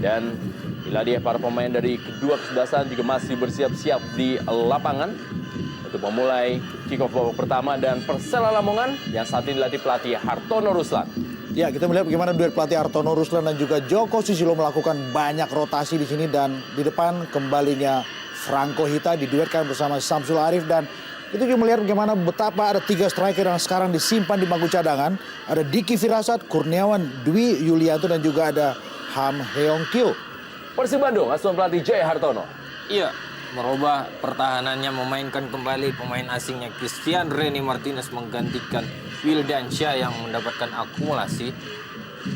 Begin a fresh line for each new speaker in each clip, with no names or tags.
Dan inilah dia para pemain dari kedua kesebelasan juga masih bersiap-siap di lapangan untuk memulai kick-off babak pertama dan Persela Lamongan yang saat ini dilatih pelatih Hartono Ruslan.
Ya, kita melihat bagaimana duet pelatih Hartono Ruslan dan juga Joko Susilo melakukan banyak rotasi di sini, dan di depan kembalinya Franco Hita diduetkan bersama Samsul Arif, dan itu juga melihat bagaimana betapa ada 3 striker yang sekarang disimpan di bangku cadangan. Ada Diki Firasat, Kurniawan Dwi Yulianto, dan juga ada Ham Heong Kyo.
Persib Bandung asuhan pelatih Jaya Hartono.
Iya, merubah pertahanannya, memainkan kembali pemain asingnya. Christian Rene Martinez menggantikan Wildan Syah yang mendapatkan akumulasi.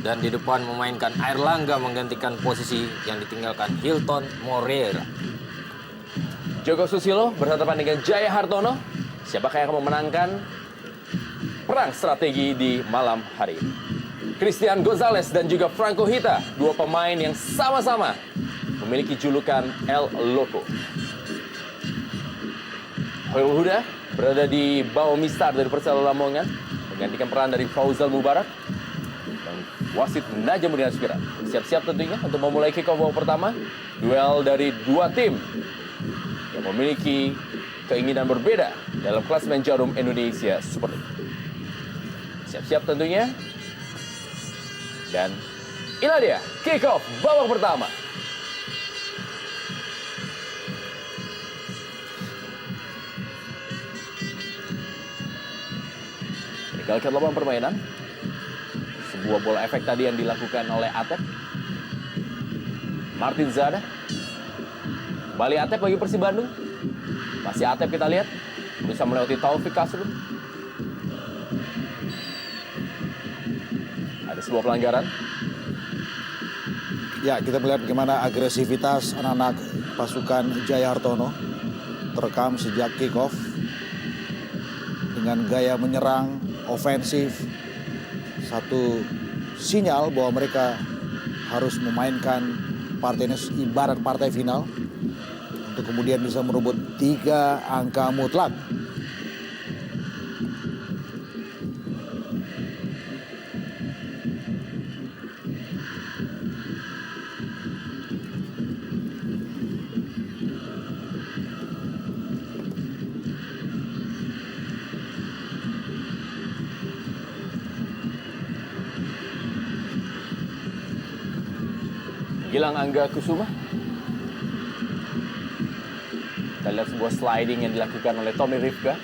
Dan di depan memainkan Airlangga menggantikan posisi yang ditinggalkan Hilton Moreira.
Joko Susilo berhadapan dengan Jaya Hartono. Siapakah yang akan memenangkan perang strategi di malam hari ini? Christian Gonzalez dan juga Franco Hita, 2 pemain yang sama-sama memiliki julukan El Loco. Khairul Huda berada di bawah Mistar dari Persela Lamongan, menggantikan peran dari Fauzal Mubarak. Dan wasit Najamuddin Aspira siap-siap tentunya untuk memulai kick-off babak pertama. Duel dari 2 tim yang memiliki keinginan berbeda dalam klasemen Jarum Indonesia Super League. Siap-siap tentunya. Dan inilah dia kick-off babak pertama. Meninggalkan lapangan permainan. Sebuah bola efek tadi yang dilakukan oleh Atep. Martin Zada. Kembali Atep bagi Persib Bandung. Masih Atep kita lihat. Bisa melewati Taufik Kasrul. Ada sebuah pelanggaran.
Ya, kita melihat bagaimana agresivitas anak-anak pasukan Jaya Hartono terekam sejak kick-off dengan gaya menyerang ofensif. Satu sinyal bahwa mereka harus memainkan partainya ibarat partai final untuk kemudian bisa merebut 3 angka mutlak.
Gilang Angga Kusuma. Kita lihat sebuah sliding yang dilakukan oleh Tommy Rifka.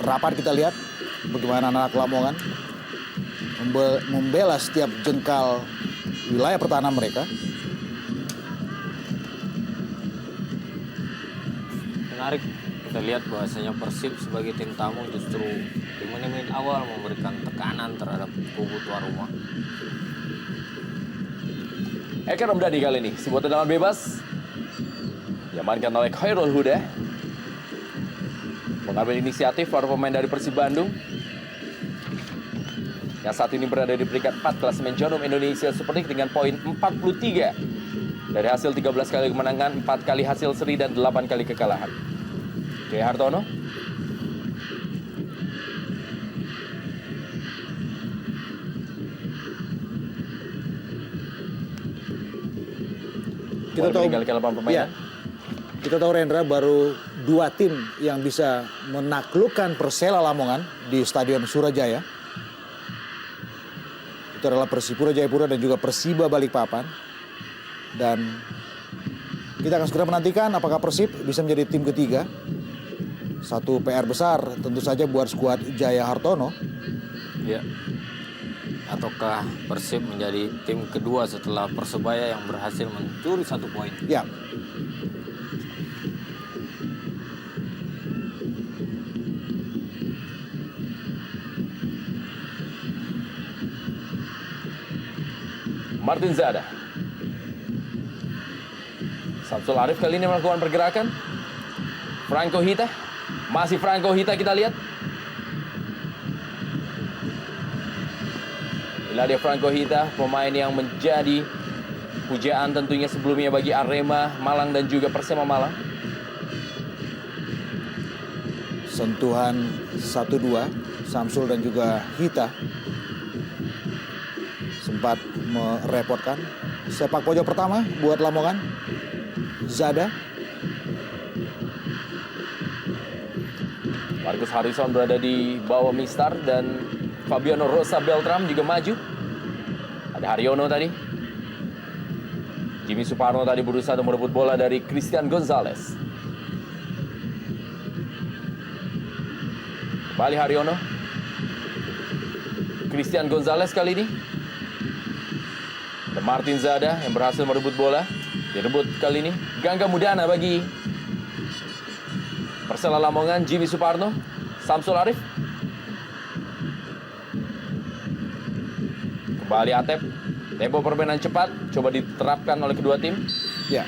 Rapat kita lihat bagaimana anak Lamongan membela setiap jengkal wilayah pertahanan mereka.
Menarik kita lihat bahwasanya Persib sebagai tim tamu justru di menit-menit awal memberikan tekanan terhadap kubu tuan rumah.
Eka Ramdhani kali ini, sebuah tendangan bebas diamankan oleh Khairul Huda. Mengambil inisiatif para pemain dari Persib Bandung yang saat ini berada di peringkat 4 klasemen Jarum Indonesia Super League dengan poin 43 dari hasil 13 kali kemenangan, 4 kali hasil seri dan 8 kali kekalahan. Jaya Hartono.
Kita tahu
meninggalkan lapangan permainan.
Ya, kita tahu Rendra baru 2 tim yang bisa menaklukkan Persela Lamongan di Stadion Surajaya. Itu adalah Persipura Jayapura dan juga Persiba Balikpapan. Dan kita akan segera menantikan apakah Persib bisa menjadi tim ketiga. Satu PR besar tentu saja buat skuad Jaya Hartono.
Ya. Ataukah Persib menjadi tim kedua setelah Persebaya yang berhasil mencuri 1 poin?
Ya.
Martin Zada. Samsul Arif kali ini melakukan pergerakan. Franco Hita. Masih Franco Hita kita lihat. Inilah dia Franco Hita, pemain yang menjadi pujaan tentunya sebelumnya bagi Arema Malang dan juga Persema Malang.
Sentuhan 1-2 Samsul dan juga Hita. sempat merepotkan. Sepak pojok pertama buat Lamongan. Zada.
Marcus Harrison berada di bawah Mistar dan Fabiano Rosa Beltram juga maju. Ada Haryono tadi. Jimmy Suparno tadi berusaha untuk merebut bola dari Christian Gonzalez. Kembali Haryono. Christian Gonzalez kali ini. Ada Martin Zada yang berhasil merebut bola. Direbut kali ini. Gangga Mudana bagi Persela Lamongan. Jimmy Suparno. Samsul Arif. Kembali Atep. Tempo permainan cepat. Coba diterapkan oleh kedua tim.
Ya.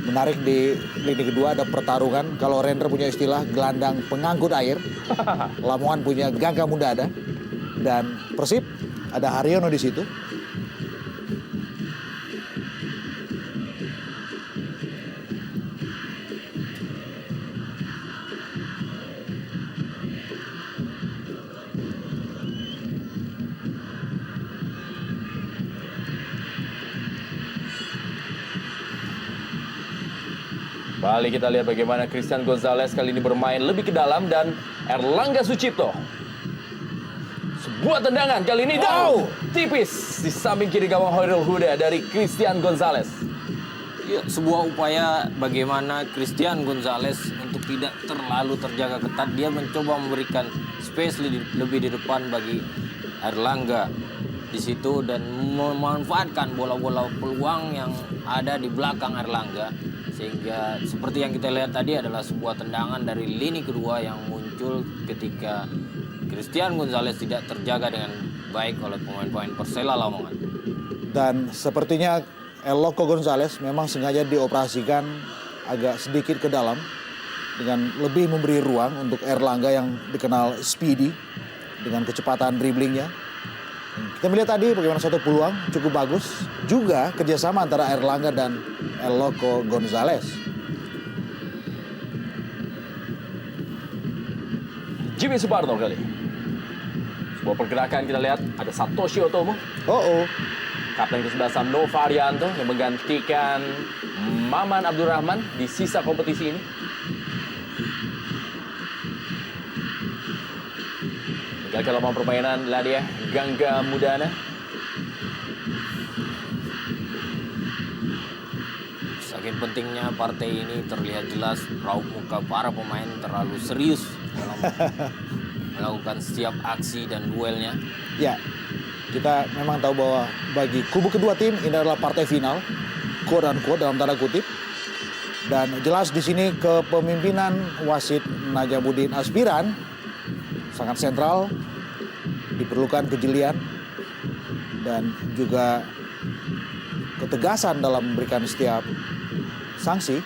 Menarik di lini kedua ada pertarungan. Kalau Render punya istilah gelandang pengangkut air. Lamongan punya Gangga Mudana. Dan Persib ada Haryono di situ.
Balik kita lihat bagaimana Christian Gonzalez kali ini bermain lebih ke dalam dan Erlangga Sucipto. Sebuah tendangan kali ini
Wow.
tipis di samping kiri gawang Hoirul Huda dari Christian Gonzalez.
Ya, sebuah upaya bagaimana Christian Gonzalez untuk tidak terlalu terjaga ketat. Dia mencoba memberikan space lebih di depan bagi Erlangga di situ dan memanfaatkan bola-bola peluang yang ada di belakang Erlangga. Sehingga seperti yang kita lihat tadi adalah sebuah tendangan dari lini kedua yang muncul ketika Christian Gonzalez tidak terjaga dengan baik oleh pemain-pemain Persela Lamongan.
Dan sepertinya Eloko Gonzalez memang sengaja dioperasikan agak sedikit ke dalam dengan lebih memberi ruang untuk Erlangga yang dikenal speedy dengan kecepatan dribblingnya. Kita melihat tadi bagaimana satu peluang cukup bagus. Juga kerjasama antara Erlangga dan Eloko Gonzalez.
Jimmy Suparno kali. Sebuah pergerakan kita lihat ada Satoshi Otomo.
Oh.
Kapten ke-11 Nova Arianto yang menggantikan Maman Abdurrahman di sisa kompetisi ini. Tinggal ke lapangan permainan Ladia Gangga Mudana.
Saking pentingnya partai ini terlihat jelas raut muka para pemain terlalu serius dalam melakukan setiap aksi dan duelnya.
Ya, kita memang tahu bahwa bagi kubu kedua tim ini adalah partai final, quote unquote dalam tanda kutip. Dan jelas di sini kepemimpinan wasit Najamuddin Aspiran sangat sentral, diperlukan kejelian dan juga ketegasan dalam memberikan setiap sanksi.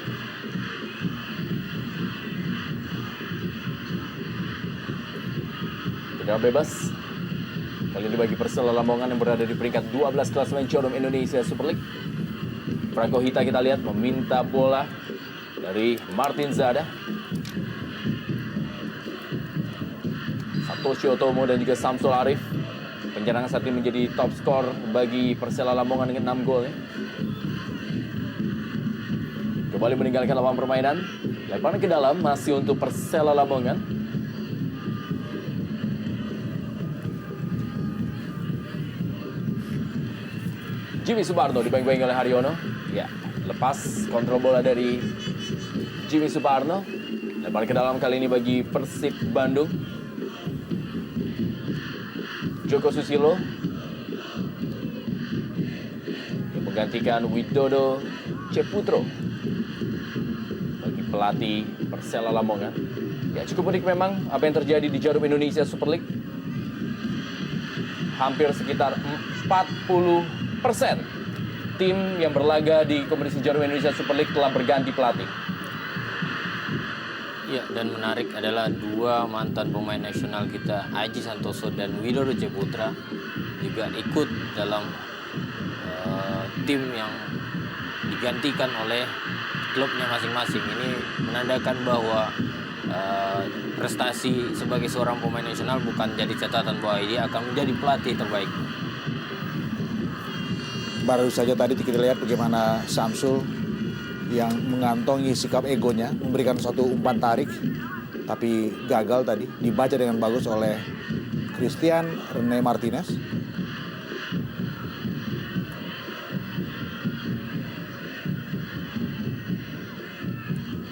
Tendangan bebas. Kali ini bagi Persela Lamongan yang berada di peringkat 12 klasemen Showdown Indonesia Super League. Franco Hita kita lihat meminta bola dari Martin Zada. Satoshi Otomo dan juga Samsul Arif. Penyerangan saat ini menjadi top skor bagi Persela Lamongan dengan 6 gol. Kembali meninggalkan lapangan permainan. Lemparan ke dalam masih untuk Persela Lamongan. Jimmy Suparno dibeng-beng oleh Haryono. Ya, lepas kontrol bola dari Jimmy Suparno. Lemparan ke dalam kali ini bagi Persib Bandung. Joko Susilo yang menggantikan Widodo Ceputro bagi pelatih Persela Lamongan. Ya, cukup unik memang apa yang terjadi di Jarum Indonesia Super League. Hampir sekitar 40% tim yang berlaga di kompetisi Jarum Indonesia Super League telah berganti pelatih.
Ya, dan menarik adalah dua mantan pemain nasional kita, Aji Santoso dan Widodo Ceputra, juga ikut dalam tim yang digantikan oleh klubnya masing-masing. Ini menandakan bahwa prestasi sebagai seorang pemain nasional bukan jadi catatan bahwa dia akan menjadi pelatih terbaik.
Baru saja tadi kita lihat bagaimana Samsul yang mengantongi sikap egonya, memberikan satu umpan tarik, tapi gagal tadi, dibaca dengan bagus oleh Christian Rene Martinez.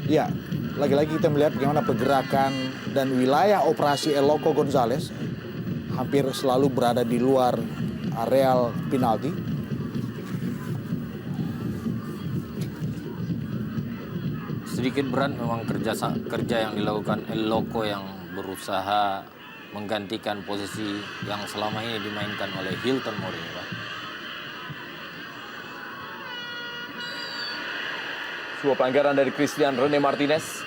Ya, lagi-lagi kita melihat bagaimana pergerakan dan wilayah operasi Eloko Gonzalez hampir selalu berada di luar areal penalti.
Sedikit berat memang kerja yang dilakukan El Loco yang berusaha menggantikan posisi yang selama ini dimainkan oleh Hilton Mourinho, Pak.
Sebuah pelanggaran dari Christian Rene Martinez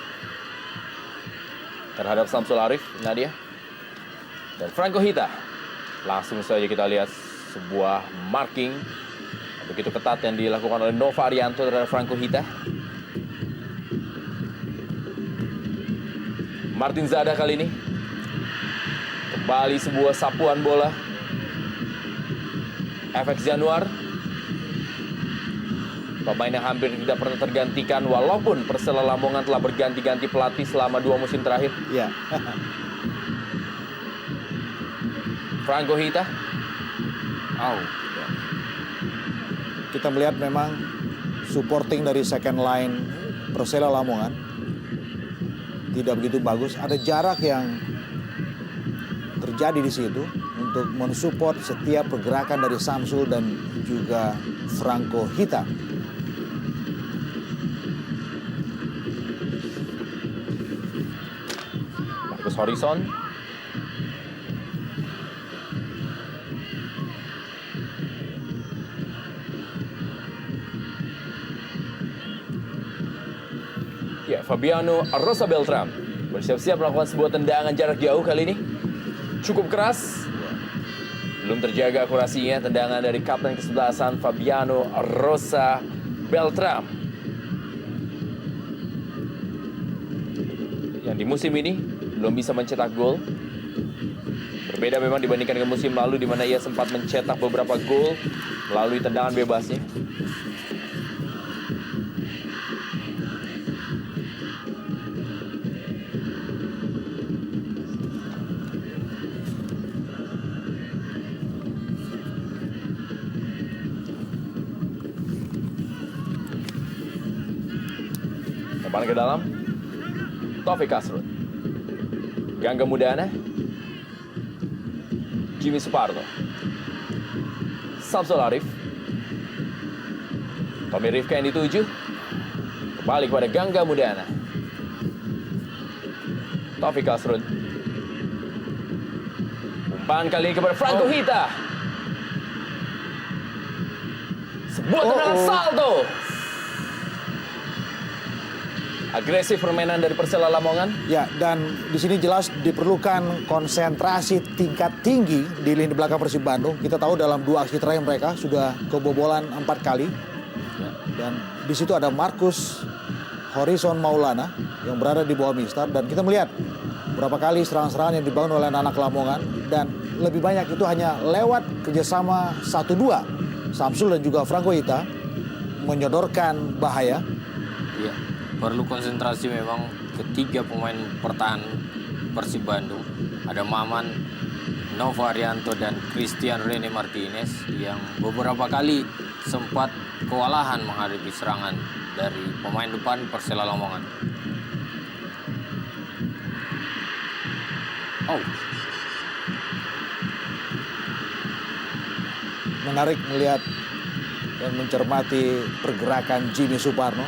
terhadap Samsul Arif, Nadia. Dan Franco Hita. Langsung saja kita lihat sebuah marking begitu ketat yang dilakukan oleh Nova Arianto terhadap Franco Hita. Martin Zada kali ini. Kembali sebuah sapuan bola. FX Januar. Pemain yang hampir tidak pernah tergantikan walaupun Persela Lamongan telah berganti-ganti pelatih selama 2 musim terakhir.
Ya.
Franco Hita.
Kita melihat memang supporting dari second line Persela Lamongan tidak begitu bagus. Ada jarak yang terjadi di situ untuk mensupport setiap pergerakan dari Samsul dan juga Franco Hita.
Marcus Horizon. Ya, Fabiano Rosa Beltram bersiap-siap melakukan sebuah tendangan jarak jauh kali ini. Cukup keras. Belum terjaga akurasinya tendangan dari kapten kesebelasan Fabiano Rosa Beltram. Yang di musim ini belum bisa mencetak gol. Berbeda memang dibandingkan dengan musim lalu di mana ia sempat mencetak beberapa gol melalui tendangan bebasnya. Umpan ke dalam. Taufik Kasrut. Gangga Mudana. Jimmy Suparno. Samsul Arif. Tommy Rifka yang dituju. Kembali kepada Gangga Mudana. Taufik Kasrut. Umpan kali ini kepada Franco Hita. Sebuah tendangan salto. Agresif permainan dari Persela Lamongan.
Ya, dan di sini jelas diperlukan konsentrasi tingkat tinggi di lini belakang Persib Bandung. Kita tahu dalam 2 aksi terakhir mereka sudah kebobolan 4 kali. Dan di situ ada Marcus Horizon Maulana yang berada di bawah Mistar. Dan kita melihat berapa kali serangan-serangan yang dibangun oleh anak Lamongan. Dan lebih banyak itu hanya lewat kerjasama 1-2. Samsul dan juga Franco Hita menyodorkan bahaya.
Iya, perlu konsentrasi memang ketiga pemain pertahanan Persib Bandung. Ada Maman, Nova Arianto, dan Christian Rene Martinez yang beberapa kali sempat kewalahan menghadapi serangan dari pemain depan Persela Lamongan.
Menarik melihat dan mencermati pergerakan Jimmy Suparno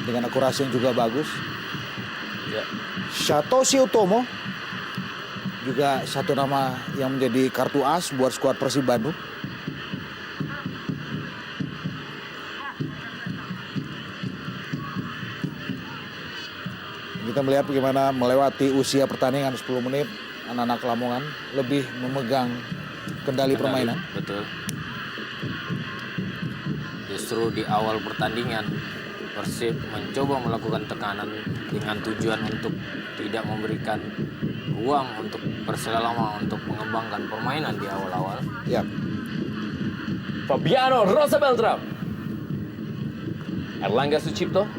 dengan akurasi yang juga bagus.
Ya.
Satoshi Utomo juga satu nama yang menjadi kartu as buat skuad Persib Bandung. Kita melihat bagaimana melewati usia pertandingan 10 menit anak-anak Lamongan lebih memegang kendali permainan.
Betul. Justru di awal pertandingan Persib mencoba melakukan tekanan dengan tujuan untuk tidak memberikan ruang untuk Persela Lama untuk mengembangkan permainan di awal-awal.
Ya,
Fabiano Rosa Beltram. Erlangga Sucipto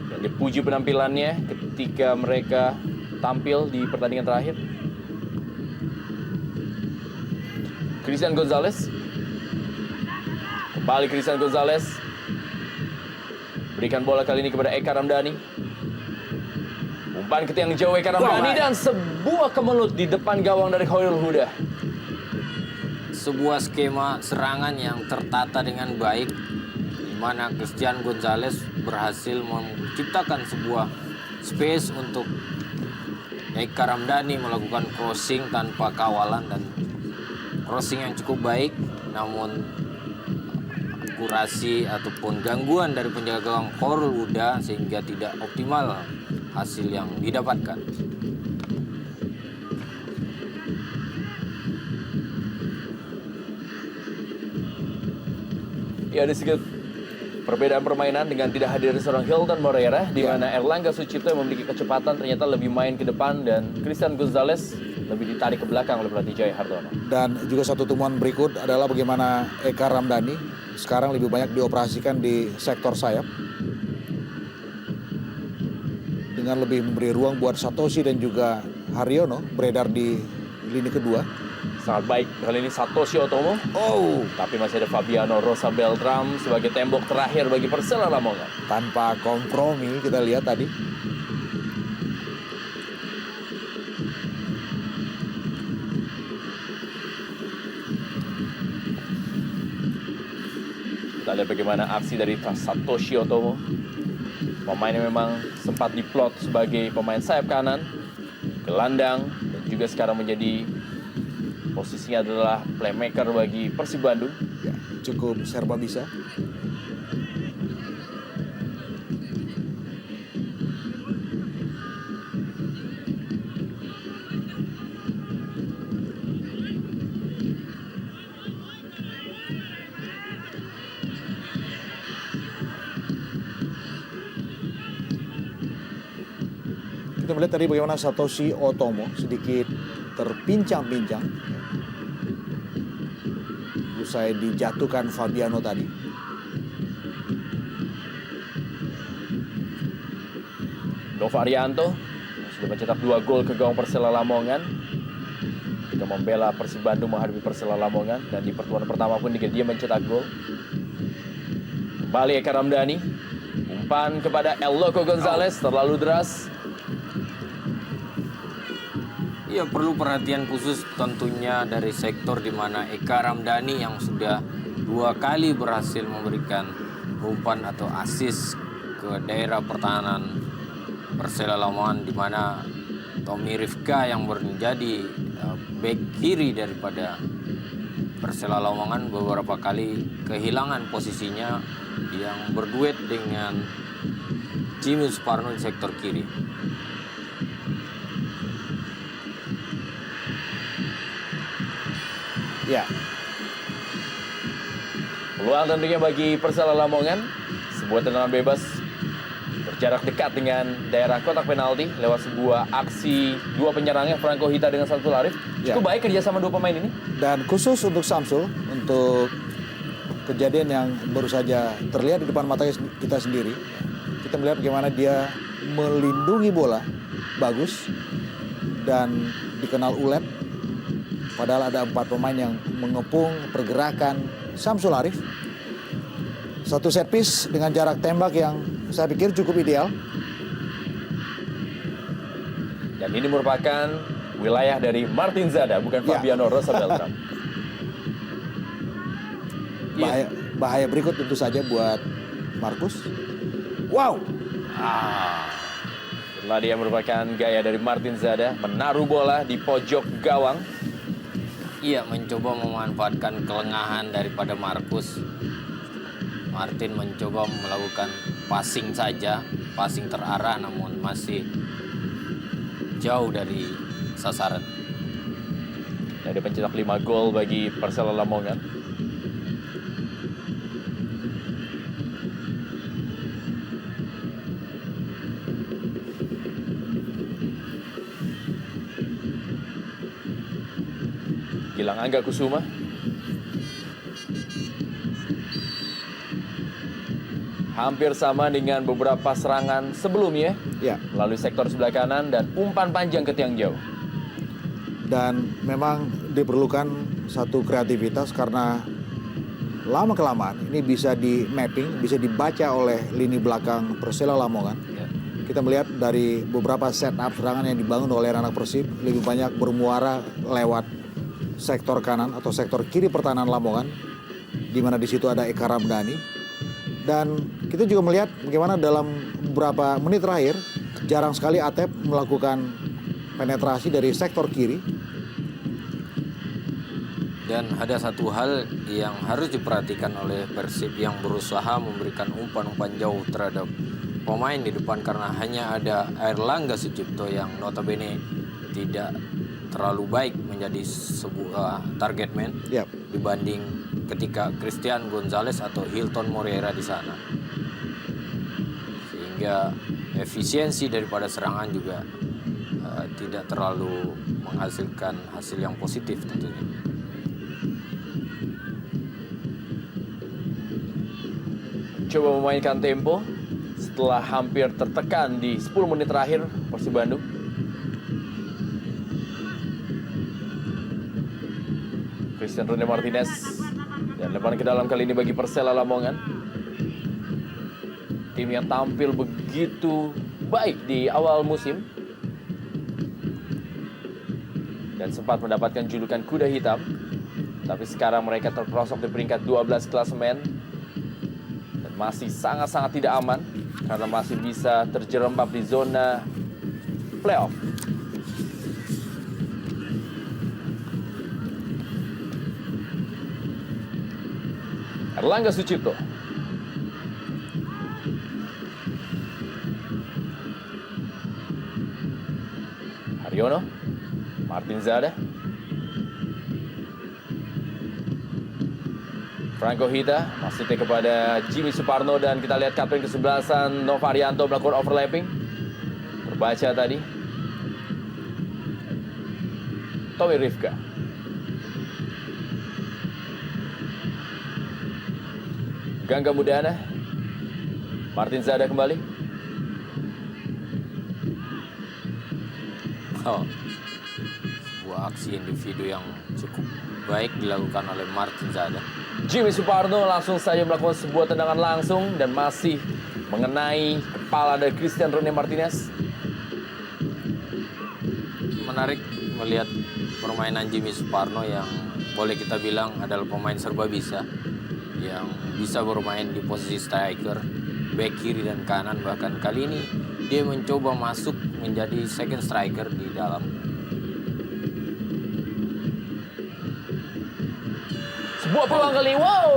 yang dipuji penampilannya ketika mereka tampil di pertandingan terakhir. Christian Gonzalez. Kembali Christian Gonzalez. Berikan bola kali ini kepada Eka Ramdhani. Umpan ke tiang jauh Eka Ramdhani dan sebuah kemelut di depan gawang dari Khairul Huda.
Sebuah skema serangan yang tertata dengan baik, di mana Christian Gonzalez berhasil menciptakan sebuah space untuk Eka Ramdhani melakukan crossing tanpa kawalan dan crossing yang cukup baik, namun akurasi ataupun gangguan dari penjaga gawang Khairul Huda sehingga tidak optimal hasil yang didapatkan.
Ya, ada sedikit perbedaan permainan dengan tidak hadir seorang Hilton Moreira, di mana Erlangga Sucipto yang memiliki kecepatan ternyata lebih main ke depan dan Christian Gonzalez lebih ditarik ke belakang oleh pelatih Jaya Hartono.
dan juga satu temuan berikut adalah bagaimana Eka Ramdhani sekarang lebih banyak dioperasikan di sektor sayap dengan lebih memberi ruang buat Satoshi dan juga Haryono beredar di lini kedua.
Sangat baik kali ini Satoshi Otomo. Tapi masih ada Fabiano Rosa Beltram sebagai tembok terakhir bagi Persela Lamongan.
Tanpa kompromi kita lihat tadi.
Kita lihat bagaimana aksi dari Satoshi Otomo. Pemain yang memang sempat diplot sebagai pemain sayap kanan, gelandang, dan juga sekarang menjadi posisinya adalah playmaker bagi Persib Bandung.
Ya, cukup serba bisa. Kita melihat tadi bagaimana Satoshi Otomo sedikit terpincang-pincang usai dijatuhkan Fabiano tadi.
Nova Arianto yang sudah mencetak 2 gol ke gawang Persela Lamongan. Kita membela Persib Bandung menghadapi Persela Lamongan, dan di pertemuan pertama pun dia mencetak gol. Kembali Eka Ramdhani. Umpan kepada El Loco Gonzalez terlalu deras.
Ya, perlu perhatian khusus tentunya dari sektor di mana Eka Ramdhani yang sudah 2 kali berhasil memberikan umpan atau assist ke daerah pertahanan Persela Lamongan, di mana Tommy Rifka yang menjadi back kiri daripada Persela Lamongan beberapa kali kehilangan posisinya yang berduet dengan Jimmy Suparno di sektor kiri.
Ya,
Peluang tentunya bagi Persela Lamongan. Sebuah tendangan bebas berjarak dekat dengan daerah kotak penalti lewat sebuah aksi 2 penyerangnya Franco Hita dengan Samsul Arif. Cukup baik kerjasama 2 pemain ini.
dan khusus untuk Samsul, untuk kejadian yang baru saja terlihat di depan mata kita sendiri, kita melihat bagaimana dia melindungi bola bagus dan dikenal ulet. Padahal ada 4 pemain yang mengepung pergerakan Samsul Arif. Satu set piece dengan jarak tembak yang saya pikir cukup ideal.
Dan ini merupakan wilayah dari Martin Zada, bukan Fabiano Rosa Beltram.
Bahaya berikut tentu saja buat Markus. Wow.
Setelah dia merupakan gaya dari Martin Zada, menaruh bola di pojok gawang.
Iya, mencoba memanfaatkan kelengahan daripada Markus. Martin mencoba melakukan passing saja, passing terarah namun masih jauh dari sasaran.
Dan dia mencetak 5 gol bagi Persela Lamongan. Gilang Angga Kusuma. Hampir sama dengan beberapa serangan sebelumnya.
Ya,
Melalui sektor sebelah kanan dan umpan panjang ke tiang jauh.
dan memang diperlukan satu kreativitas karena lama-kelamaan ini bisa di mapping, bisa dibaca oleh lini belakang Persela Lamongan.
Ya.
Kita melihat dari beberapa setup serangan yang dibangun oleh anak Persib lebih banyak bermuara lewat sektor kanan atau sektor kiri pertahanan Lamongan, di mana di situ ada Eka Ramdhani. Dan kita juga melihat bagaimana dalam beberapa menit terakhir jarang sekali Atep melakukan penetrasi dari sektor kiri.
Dan ada satu hal yang harus diperhatikan oleh Persib yang berusaha memberikan umpan-umpan jauh terhadap pemain di depan, karena hanya ada Airlangga Sucipto yang notabene tidak terlalu baik menjadi sebuah target man
Yap.
dibanding ketika Christian Gonzalez atau Hilton Moreira di sana. Sehingga efisiensi daripada serangan juga tidak terlalu menghasilkan hasil yang positif tentunya.
Coba memainkan tempo setelah hampir tertekan di 10 menit terakhir Persib Bandung. Christian Rene Martinez dan lemparan ke dalam kali ini bagi Persela Lamongan. Tim yang tampil begitu baik di awal musim dan sempat mendapatkan julukan kuda hitam, tapi sekarang mereka terperosok di peringkat 12 klasemen dan masih sangat-sangat tidak aman karena masih bisa terjerembab di zona playoff. Airlangga Sucipto. Haryono. Martin Zada. Franco Hita masuknya kepada Jimmy Suparno dan kita lihat kapten kesebelasan Novarianto melakukan overlapping. Terbaca tadi. Tommy Rifka. Gangga Mudana. Martin Zada kembali.
Sebuah aksi individu yang cukup baik dilakukan oleh Martin Zada.
Jimmy Suparno langsung saja melakukan sebuah tendangan langsung dan masih mengenai kepala dari Christian Rene Martinez.
Menarik melihat permainan Jimmy Suparno yang boleh kita bilang adalah pemain serba bisa, yang bisa bermain di posisi striker, back kiri dan kanan. Bahkan kali ini dia mencoba masuk menjadi second striker di dalam.
Sebuah peluang kali ini, wow,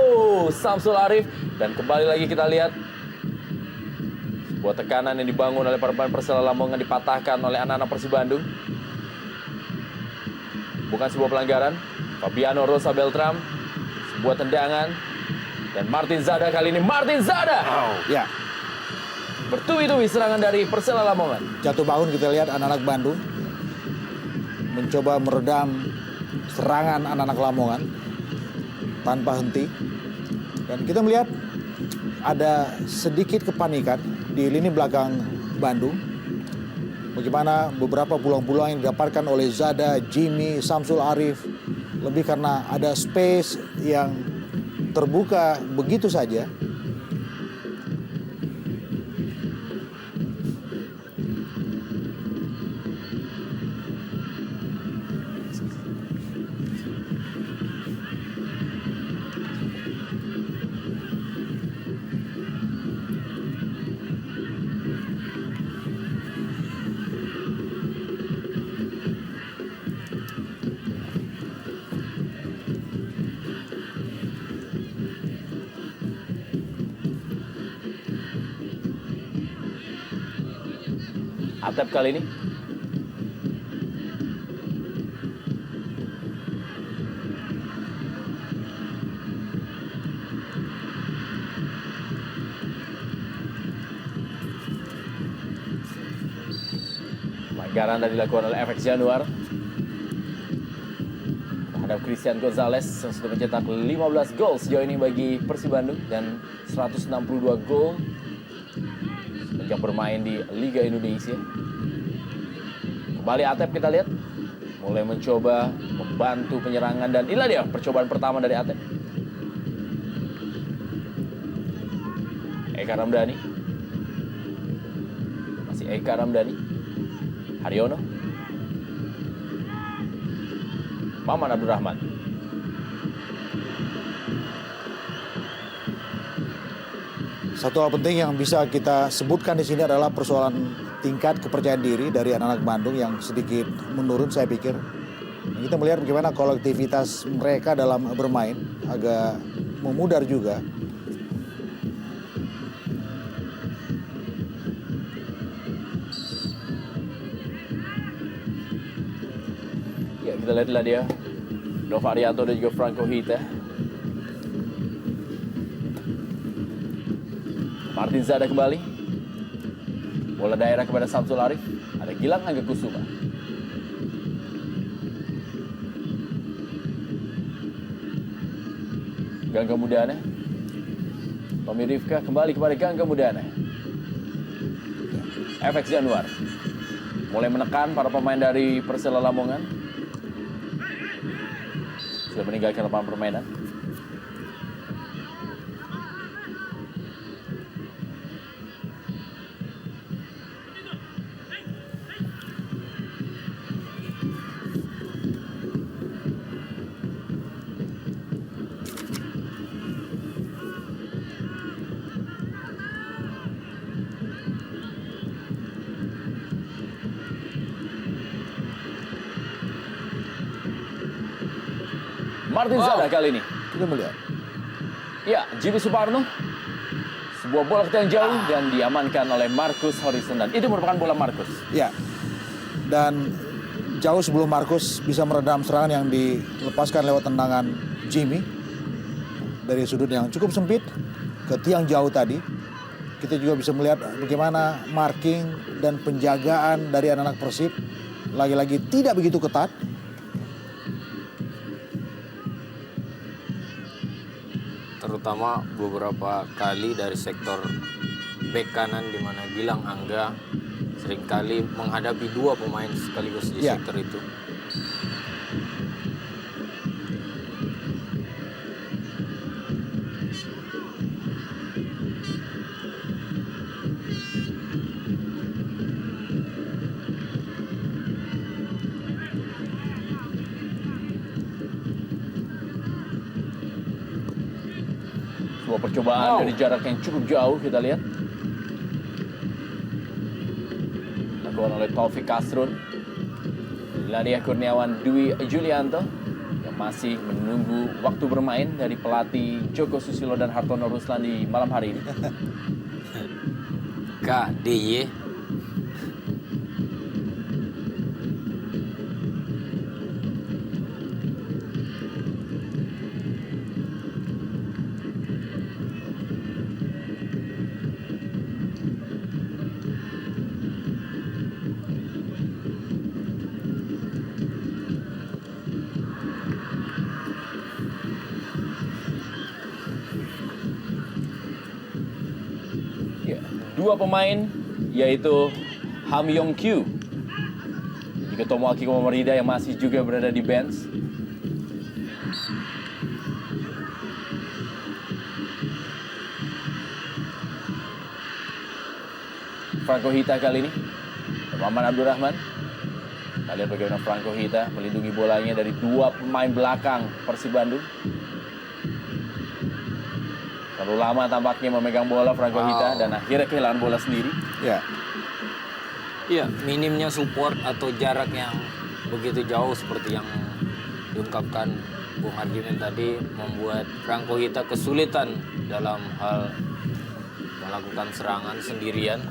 Samsul Arif. Dan kembali lagi kita lihat sebuah tekanan yang dibangun oleh para pemain Persela Lamongan dipatahkan oleh anak-anak Persib Bandung. Bukan sebuah pelanggaran. Fabiano Rosa Beltram, sebuah tendangan. Dan Martin Zada kali ini, Martin Zada!
Ya,
Bertubi-tubi serangan dari Persela Lamongan.
jatuh bangun kita lihat anak-anak Bandung mencoba meredam serangan anak-anak Lamongan tanpa henti. Dan kita melihat ada sedikit kepanikan di lini belakang Bandung. Bagaimana beberapa peluang-peluang yang didapatkan oleh Zada, Jimmy, Samsul Arif. Lebih karena ada space yang terbuka begitu saja.
Atep kali ini. Pelanggaran tadi dilakukan oleh FX Januar Ada Christian Gonzalez yang sudah mencetak 15 gol sejauh ini bagi Persib Bandung dan 162 gol sejak bermain di Liga Indonesia. Kembali Atep kita lihat mulai mencoba membantu penyerangan dan inilah dia percobaan pertama dari Atep. Eka Ramdhani. Masih Eka Ramdhani. Haryono. Maman Abdurrahman.
Satu hal penting yang bisa kita sebutkan di sini adalah persoalan tingkat kepercayaan diri dari anak-anak Bandung yang sedikit menurun saya pikir. Kita melihat bagaimana kolektivitas mereka dalam bermain agak memudar juga.
Ya, kita lihatlah dia. Nova Arianto dan juga Franco Hita. Martin Zada kembali. Bola daerah kepada Samsul Arif. Ada Gilang Angga Kusuma. Gangga Mudana. Tommy Rifka kembali kepada Gangga Mudana. FX Januar. Mulai menekan para pemain dari Persela Lamongan. Sudah meninggalkan lapangan permainan. Martin Zada kali ini.
Kita melihat.
Ya, Jimmy Suparno. Sebuah bola ke tiang jauh dan diamankan oleh Marcus Horizon. Dan itu merupakan bola Marcus.
Ya. Dan jauh sebelum Marcus bisa meredam serangan yang dilepaskan lewat tendangan Jimmy dari sudut yang cukup sempit ke tiang jauh tadi. Kita juga bisa melihat bagaimana marking dan penjagaan dari anak-anak Persib lagi-lagi tidak begitu ketat.
Terutama beberapa kali dari sektor bek kanan di mana Gilang Angga seringkali menghadapi dua pemain sekaligus di sektor itu.
Sebuah percobaan dari jarak yang cukup jauh kita lihat. Dilakukan oleh Taufik Kasrun. Ladia Kurniawan Dwi Julianto yang masih menunggu waktu bermain dari pelatih Joko Susilo dan Hartono Ruslan di malam hari ini.
KDY.
Dua pemain yaitu Ham Yong Kyu juga Tomoaki Komamorida yang masih juga berada di bench. Franco Hita kali ini Maman Abdurrahman. Kita lihat bagaimana Franco Hita melindungi bolanya dari dua pemain belakang Persib Bandung. Terlalu lama tampaknya memegang bola Franco Hita dan akhirnya kehilangan bola sendiri.
Ya.
Iya, minimnya support atau jarak yang begitu jauh seperti yang diungkapkan Bung Arjunin tadi membuat Franco Hita kesulitan dalam hal melakukan serangan sendirian.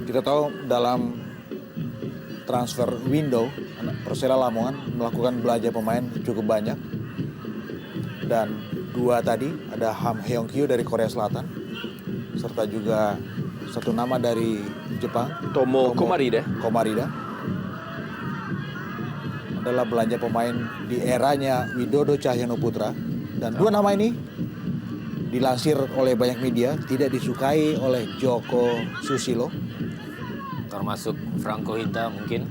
Kita tahu dalam transfer window Persela Lamongan melakukan belanja pemain cukup banyak. Dan dua tadi ada Ham Heong Kyu dari Korea Selatan serta juga satu nama dari Jepang,
Tomo Komarida.
Komarida. Adalah belanja pemain di eranya Widodo Cahyono Putra. Dan dua nama ini dilansir oleh banyak media tidak disukai oleh Joko Susilo.
Termasuk Franco Hita mungkin.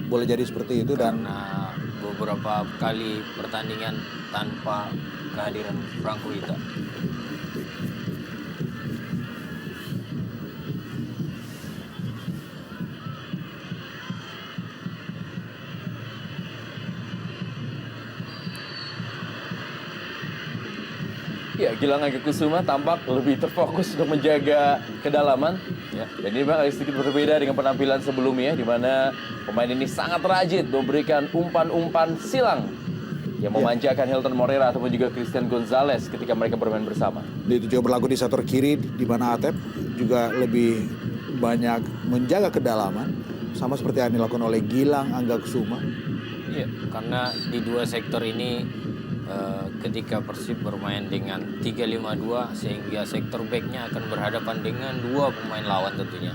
Boleh jadi seperti itu dan
Karena beberapa kali pertandingan tanpa kehadiran Franco Hita.
Ya, Gilang Agakusuma tampak lebih terfokus untuk menjaga kedalaman.
Ya.
Dan ini memang agak sedikit berbeda dengan penampilan sebelumnya, di mana pemain ini sangat rajin memberikan umpan-umpan silang yang memanjakan Hilton Moreira ataupun juga Christian Gonzalez ketika mereka bermain bersama.
itu juga berlaku di sektor kiri di mana Atep juga lebih banyak menjaga kedalaman sama seperti yang dilakukan oleh Gilang Agakusuma.
Iya, karena di dua sektor ini ketika Persib bermain dengan 3-5-2 sehingga sektor backnya akan berhadapan dengan dua pemain lawan tentunya.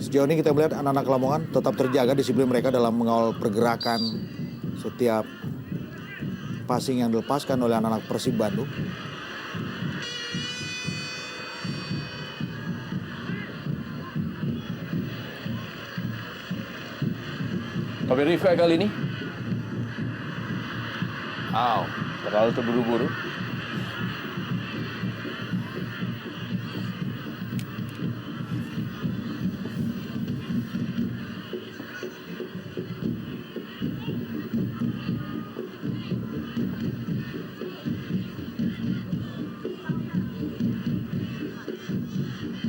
Sejauh ini kita melihat anak-anak Lamongan tetap terjaga disiplin mereka dalam mengawal pergerakan setiap passing yang dilepaskan oleh anak-anak Persib Bandung.
Tapi Rifka kali ini
Wow,
terlalu terburu-buru.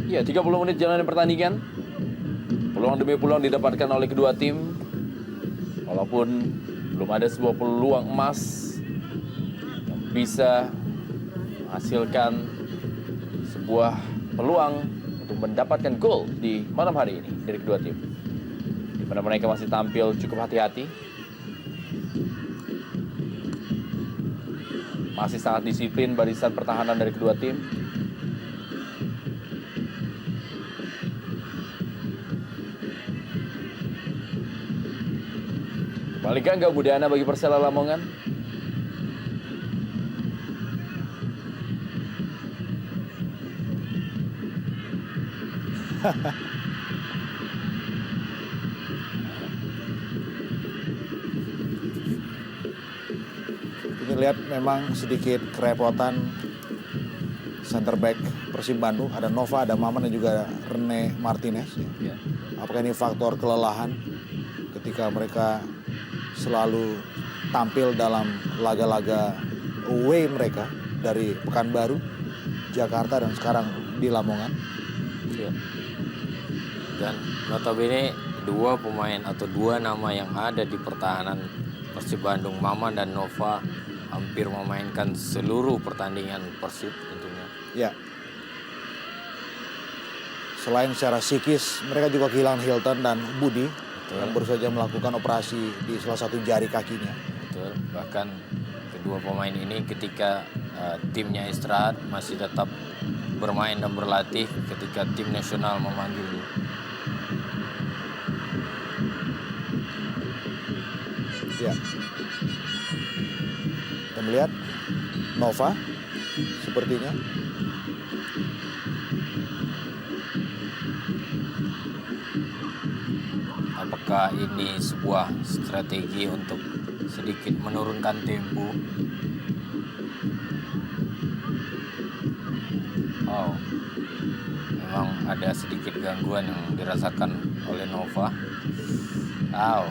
Ya, 30 menit jalan pertandingan. Peluang demi peluang didapatkan oleh kedua tim. Walaupun belum ada sebuah peluang emas yang bisa menghasilkan sebuah peluang untuk mendapatkan gol di malam hari ini dari kedua tim. Di mana mereka masih tampil cukup hati-hati. Masih sangat disiplin barisan pertahanan dari kedua tim. Kembali gangga Budana bagi Persela Lamongan.
Ini lihat memang sedikit kerepotan center back Persib Bandung. Ada Nova, ada Maman dan juga Rene Martinez.
ya.
Apakah ini faktor kelelahan ketika mereka selalu tampil dalam laga-laga away mereka dari Pekanbaru, Jakarta dan sekarang di Lamongan.
Iya. Dan notabene dua pemain atau dua nama yang ada di pertahanan Persib Bandung, Maman dan Nova, hampir memainkan seluruh pertandingan Persib tentunya.
Ya. Selain secara psikis, mereka juga kehilangan Hilton dan Budi yang baru saja melakukan operasi di salah satu jari kakinya.
Betul. Bahkan kedua pemain ini ketika timnya istirahat masih tetap bermain dan berlatih ketika tim nasional memanggil.
Ya. Kita melihat Nova sepertinya.
Apakah ini sebuah strategi untuk sedikit menurunkan tempo? Oh, memang ada sedikit gangguan yang dirasakan oleh Nova. Oh,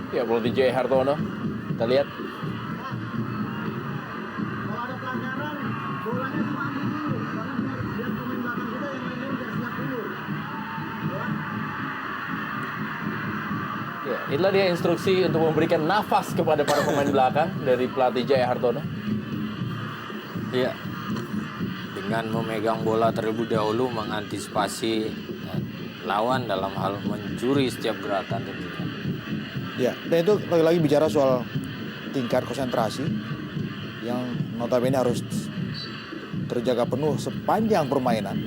Ya, pelatih Jaya Hartono. Kita lihat.
Kalau ada pelanggaran, bolanya diambil dulu. Karena biar pemain belakang kita yang main biar siap dulu. Ya.
Ya, itulah dia instruksi untuk memberikan nafas kepada para pemain belakang dari pelatih Jaya Hartono.
Ya, dengan memegang bola terlebih dahulu mengantisipasi lawan dalam hal mencuri setiap gerakan tentunya.
Ya, dan itu lagi-lagi bicara soal tingkat konsentrasi yang notabene harus terjaga penuh sepanjang permainan.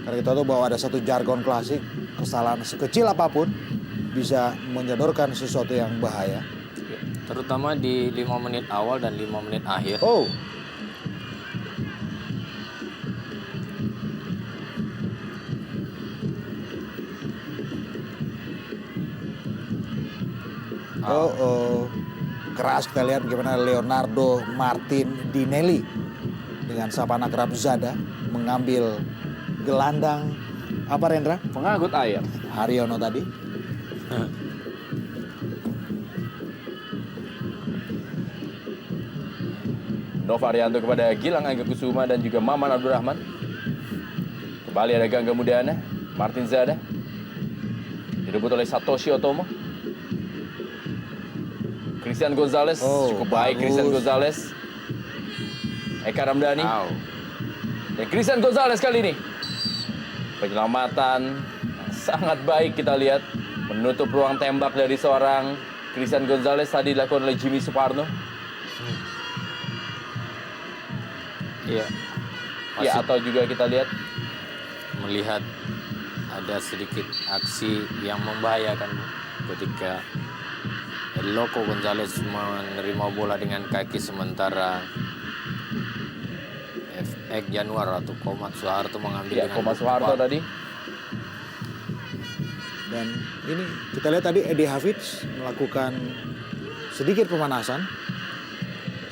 Karena kita tahu bahwa ada satu jargon klasik, kesalahan sekecil apapun bisa menyodorkan sesuatu yang bahaya.
Ya, terutama di 5 menit awal dan 5 menit akhir.
Oh, keras kita lihat bagaimana Leonardo Martin-Dinelli dengan Sapana Krabzada mengambil gelandang apa Rendra?
Pengangkut air.
Haryono tadi.
Nova Arianto kepada Gilang Angga Kusuma dan juga Maman Abdurrahman. Kembali ada Gangga Mudana, Martin Zada. Direbut oleh Satoshi Otomo. Christian Gonzalez,
Oh,
cukup baik
bagus.
Christian Gonzalez. Eka Ramdhani.
Au.
Dan Christian Gonzalez kali ini. Penyelamatan yang sangat baik kita lihat. Menutup ruang tembak dari seorang Christian Gonzalez tadi dilakukan oleh Jimmy Suparno.
Iya.
Ya,
Masih
atau juga kita lihat
melihat ada sedikit aksi yang membahayakan ketika Loco Gonzalez menerima bola dengan kaki sementara FX Januar atau Komat Soeharto mengambil
ya,
dengan
Koma
tepat.
Soeharto tadi.
Dan ini kita lihat tadi Eddie Hafiz melakukan sedikit pemanasan.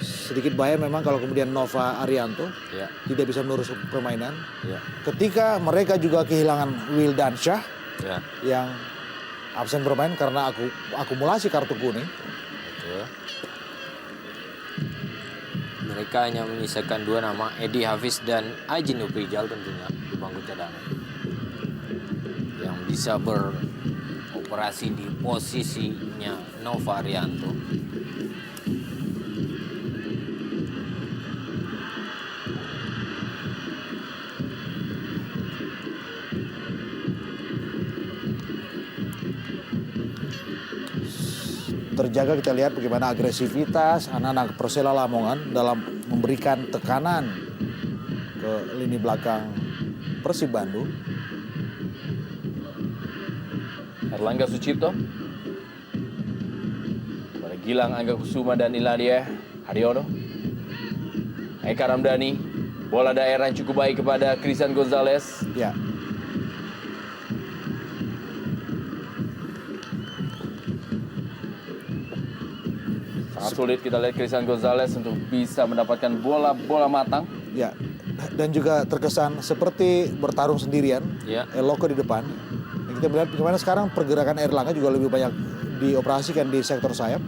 Sedikit bahaya memang kalau kemudian Nova Arianto
Ya,
tidak bisa menerus permainan.
ya,
Ketika mereka juga kehilangan Wildan Syah
ya,
yang absen bermain karena akumulasi kartu kuning.
betul. Mereka hanya menyisakan 2 nama, Eddie Hafiz dan Aji Nuprijal tentunya di bangku cadangan yang bisa beroperasi di posisinya Nova Arianto.
Terjaga kita lihat bagaimana agresivitas anak-anak Persela Lamongan dalam memberikan tekanan ke lini belakang Persib Bandung.
Erlangga Sucipto. Kepada Gilang Angga Kusuma dan Iladia Haryono. Eka Ramdhani. Bola daerah yang cukup baik kepada Christian Gonzalez.
Ya,
Sangat sulit kita lihat Christian Gonzalez untuk bisa mendapatkan bola-bola matang.
ya. Dan juga terkesan seperti bertarung sendirian.
Ya.
Eloko di depan. Dan kita melihat bagaimana sekarang pergerakan Erlangga juga lebih banyak dioperasikan di sektor sayap.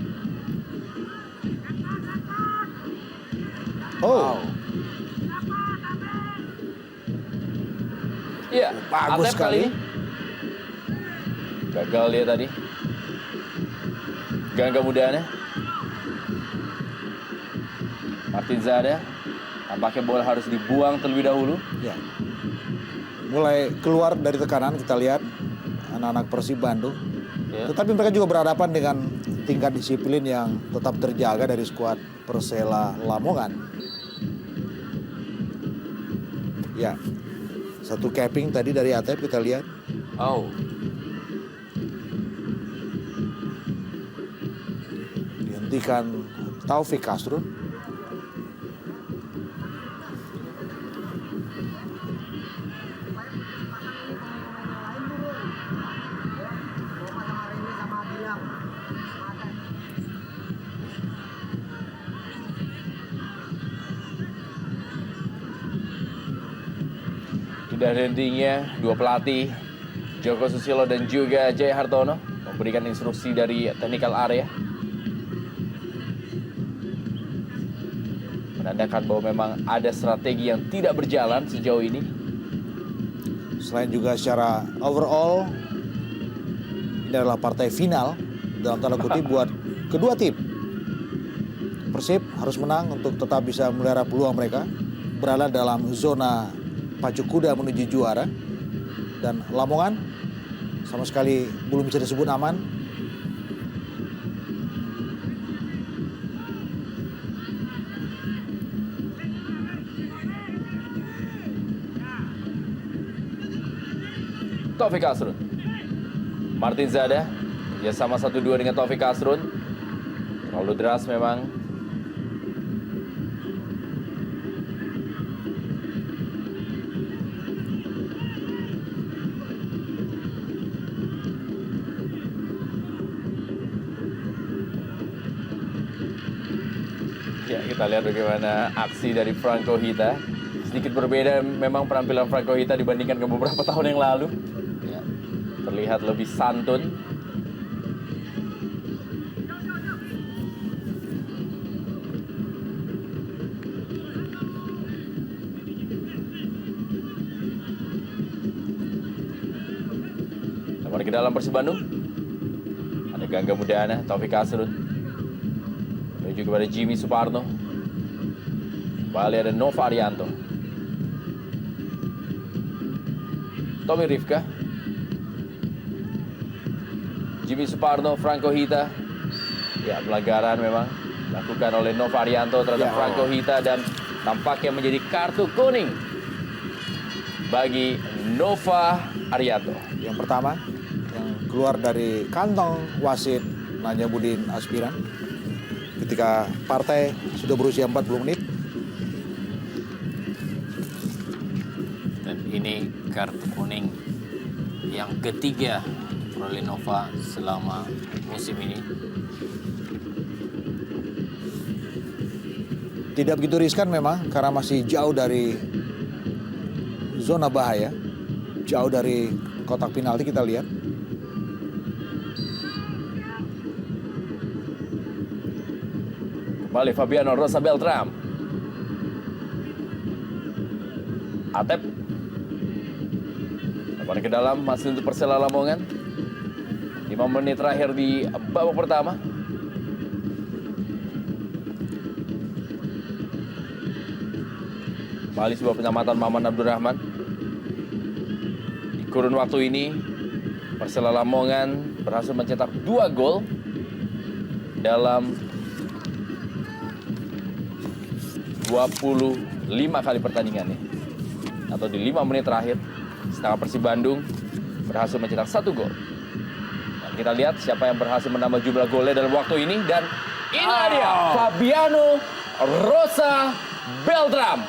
Oh,
Iya,
bagus
Atep kali
sekali.
ini. Gagal dia tadi. Gangga Mudana. Martin Zada. Tampaknya bola harus dibuang terlebih dahulu.
ya. Mulai keluar dari tekanan kita lihat anak-anak Persib Bandung.
Ya.
Tetapi mereka juga berhadapan dengan tingkat disiplin yang tetap terjaga dari skuad Persela Lamongan. Ya, satu capping tadi dari Atep kita lihat.
Oh,
Dihentikan Taufik Castro.
Sudah endingnya dua pelatih Joko Susilo dan juga Jaya Hartono memberikan instruksi dari technical area. Menandakan bahwa memang ada strategi yang tidak berjalan sejauh ini.
Selain juga secara overall, ini adalah partai final dalam tanda kutip buat kedua tim. Persib harus menang untuk tetap bisa melihara peluang mereka berada dalam zona pacu kuda menuju juara. Dan Lamongan sama sekali belum bisa disebut aman.
Taufik Asrun. Martin Zada ya sama 1-2 dengan Taufik Asrun. Terlalu deras memang. Ya, kita lihat bagaimana aksi dari Franco Hita. Sedikit berbeda memang penampilan Franco Hita dibandingkan ke beberapa tahun yang lalu. Ya, terlihat lebih santun. Kembali ke dalam Persib Bandung. Ada Gangga Mudana, Taufik Asrun. Menuju kepada Jimmy Suparno. Kembali ada Nova Arianto. Tommy Rifka. Jimmy Suparno, Franco Hita. Ya, pelanggaran memang dilakukan oleh Nova Arianto terhadap Franco Hita dan tampaknya menjadi kartu kuning bagi Nova Arianto.
Yang pertama yang keluar dari kantong wasit Najamudin Aspiran ketika partai sudah berusia 40 menit.
Dan ini kartu kuning yang ketiga oleh Nova selama musim ini.
Tidak begitu riskan memang karena masih jauh dari zona bahaya. Jauh dari kotak penalti kita lihat.
Kembali Fabiano Rosa Beltram. Atep. Kembali ke dalam, masih untuk Persela Lamongan. 5 menit terakhir di babak pertama. Kembali sebuah penyelamatan Maman Abdurrahman. Di kurun waktu ini, Persela Lamongan berhasil mencetak 2 gol dalam 25 kali pertandingan ya. Atau di 5 menit terakhir, sedangkan Persib Bandung berhasil mencetak 1 gol. Dan kita lihat siapa yang berhasil menambah jumlah golnya dalam waktu ini. Dan inilah dia, Fabiano Rosa Beltram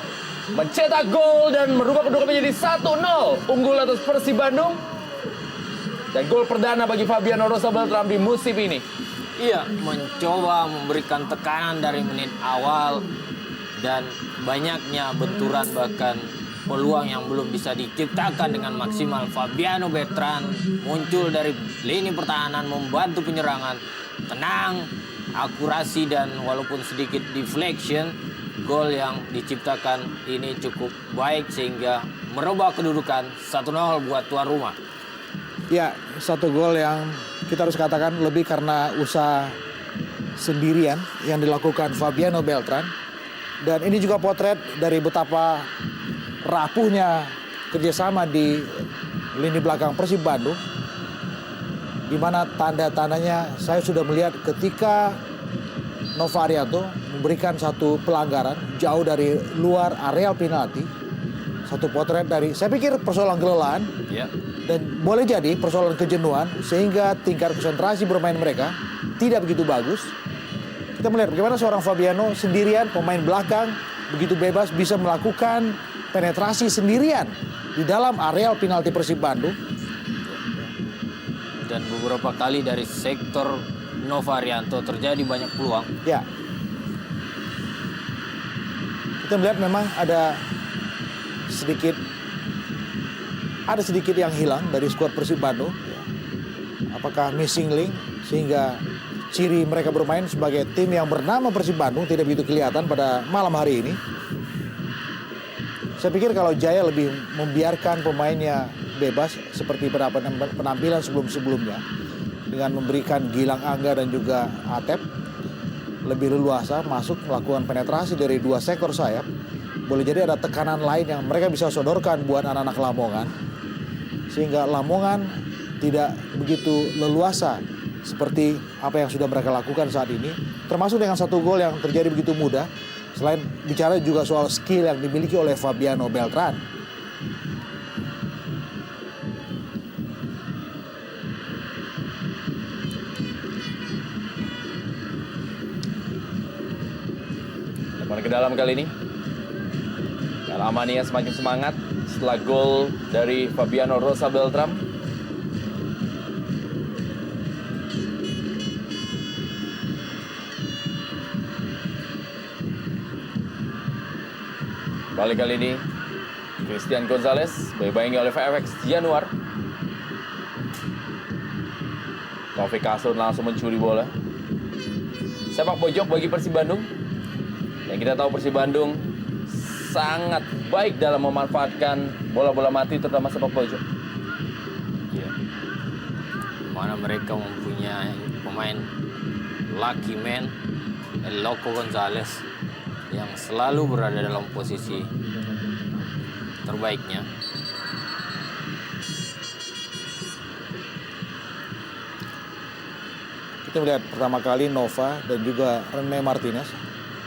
mencetak gol dan merubah kedudukan menjadi 1-0 unggul atas Persib Bandung. Dan gol perdana bagi Fabiano Rosa Beltram di musim ini.
Iya, mencoba memberikan tekanan dari menit awal dan banyaknya benturan bahkan peluang yang belum bisa diciptakan dengan maksimal. Fabiano Beltram muncul dari lini pertahanan membantu penyerangan. Tenang, akurasi dan walaupun sedikit deflection, gol yang diciptakan ini cukup baik sehingga merubah kedudukan 1-0 buat tuan rumah.
Ya, 1 gol yang kita harus katakan lebih karena usaha sendirian yang dilakukan Fabiano Beltram. Dan ini juga potret dari betapa rapuhnya kerjasama di lini belakang Persib Bandung. Di mana tanda-tandanya saya sudah melihat ketika Nova Arianto memberikan satu pelanggaran jauh dari luar areal penalti. Satu potret dari, saya pikir persoalan kelelahan.
Ya.
Dan boleh jadi persoalan kejenuhan sehingga tingkat konsentrasi bermain mereka tidak begitu bagus. Kita melihat bagaimana seorang Fabiano sendirian, pemain belakang, begitu bebas bisa melakukan penetrasi sendirian di dalam areal penalti Persib Bandung.
Dan beberapa kali dari sektor Nova Arianto terjadi banyak peluang.
Ya. Kita melihat memang ada sedikit yang hilang dari skuad Persib Bandung. Apakah missing link sehingga ciri mereka bermain sebagai tim yang bernama Persib Bandung tidak begitu kelihatan pada malam hari ini. Saya pikir kalau Jaya lebih membiarkan pemainnya bebas seperti pada penampilan sebelum-sebelumnya dengan memberikan Gilang Angga dan juga Atep lebih leluasa masuk melakukan penetrasi dari dua sektor sayap. Boleh jadi ada tekanan lain yang mereka bisa sodorkan buat anak-anak Lamongan, sehingga Lamongan tidak begitu leluasa seperti apa yang sudah mereka lakukan saat ini, termasuk dengan satu gol yang terjadi begitu mudah. Selain bicara juga soal skill yang dimiliki oleh Fabiano Beltran.
Lepas ke dalam kali ini. Alamania semakin semangat setelah gol dari Fabiano Rosa Beltram. Balik kali ini Christian Gonzalez dibayangi oleh FX Januar. Taufik Kasrun langsung mencuri bola. Sepak pojok bagi Persib Bandung. Dan kita tahu Persib Bandung sangat baik dalam memanfaatkan bola-bola mati, terutama sepak pojok.
Ya. Mana mereka mempunyai pemain lucky man, El Loco Gonzalez, yang selalu berada dalam posisi terbaiknya.
Kita melihat pertama kali Nova dan juga Rene Martinez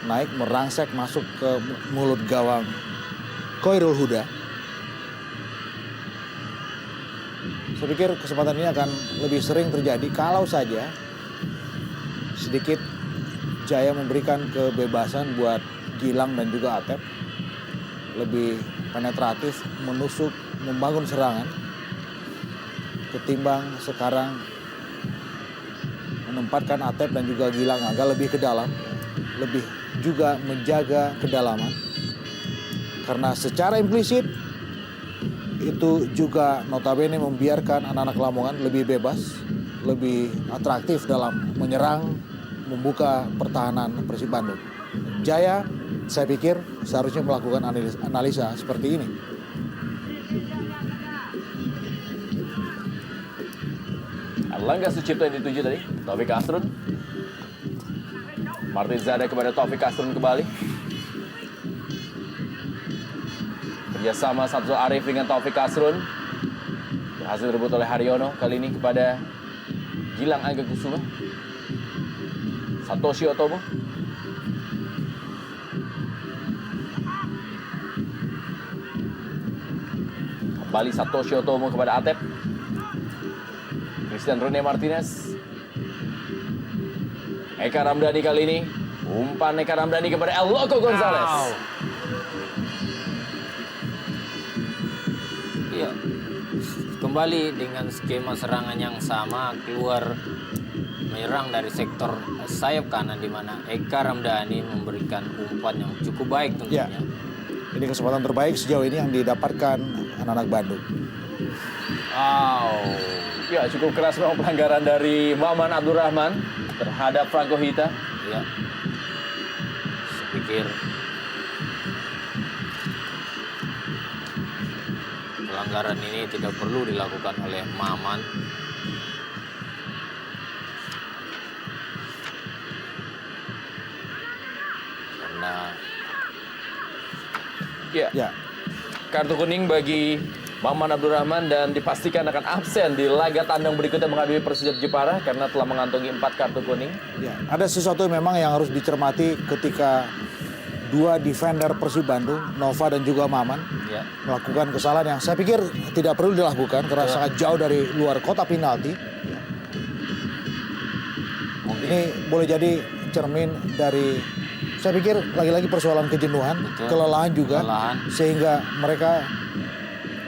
naik merangsek masuk ke mulut gawang Khairul Huda. Saya pikir kesempatan ini akan lebih sering terjadi kalau saja sedikit Jaya memberikan kebebasan buat Gilang dan juga Atep lebih penetratif, menusuk, membangun serangan, ketimbang sekarang menempatkan Atep dan juga Gilang agak lebih ke dalam, lebih juga menjaga kedalaman, karena secara implisit itu juga notabene membiarkan anak-anak Lamongan lebih bebas, lebih atraktif dalam menyerang, membuka pertahanan Persib Bandung. Jaya, saya pikir seharusnya melakukan analisa seperti ini.
Erlangga Sucipto yang dituju tadi, Taufik Kasrun. Martin Zada kepada Taufik Kasrun kembali. Kerjasama Samsul Arif dengan Taufik Kasrun. Berhasil direbut oleh Haryono, kali ini kepada Gilang Angga Kusuma. Satoshi Otomo. Kembali Satoshi Otomo kepada Atep. Christian Rene Martinez. Eka Ramdhani kali ini. Umpan Eka Ramdhani kepada El Loco Gonzalez.
Iya. Kembali dengan skema serangan yang sama, keluar menyerang dari sektor sayap kanan, di mana Eka Ramdhani memberikan umpan yang cukup baik tentunya.
Ya, ini kesempatan terbaik sejauh ini yang didapatkan anak-anak Bandung.
Ya, cukup keras memang pelanggaran dari Maman Abdurrahman terhadap Franco Hita.
Ya. Saya pikir pelanggaran ini tidak perlu dilakukan oleh Maman. Karena
Ya, kartu kuning bagi Maman Abdurrahman dan dipastikan akan absen di laga tandang berikutnya menghadapi Persijap Jepara karena telah mengantongi 4 kartu kuning.
Ya, ada sesuatu memang yang harus dicermati ketika dua defender Persib Bandung, Nova dan juga Maman,
ya,
melakukan kesalahan yang saya pikir tidak perlu dilakukan karena sangat jauh dari luar kotak penalti. Ini boleh jadi cermin dari, saya pikir lagi-lagi persoalan kejenuhan,
Betul.
kelelahan juga,
Kelelahan.
sehingga mereka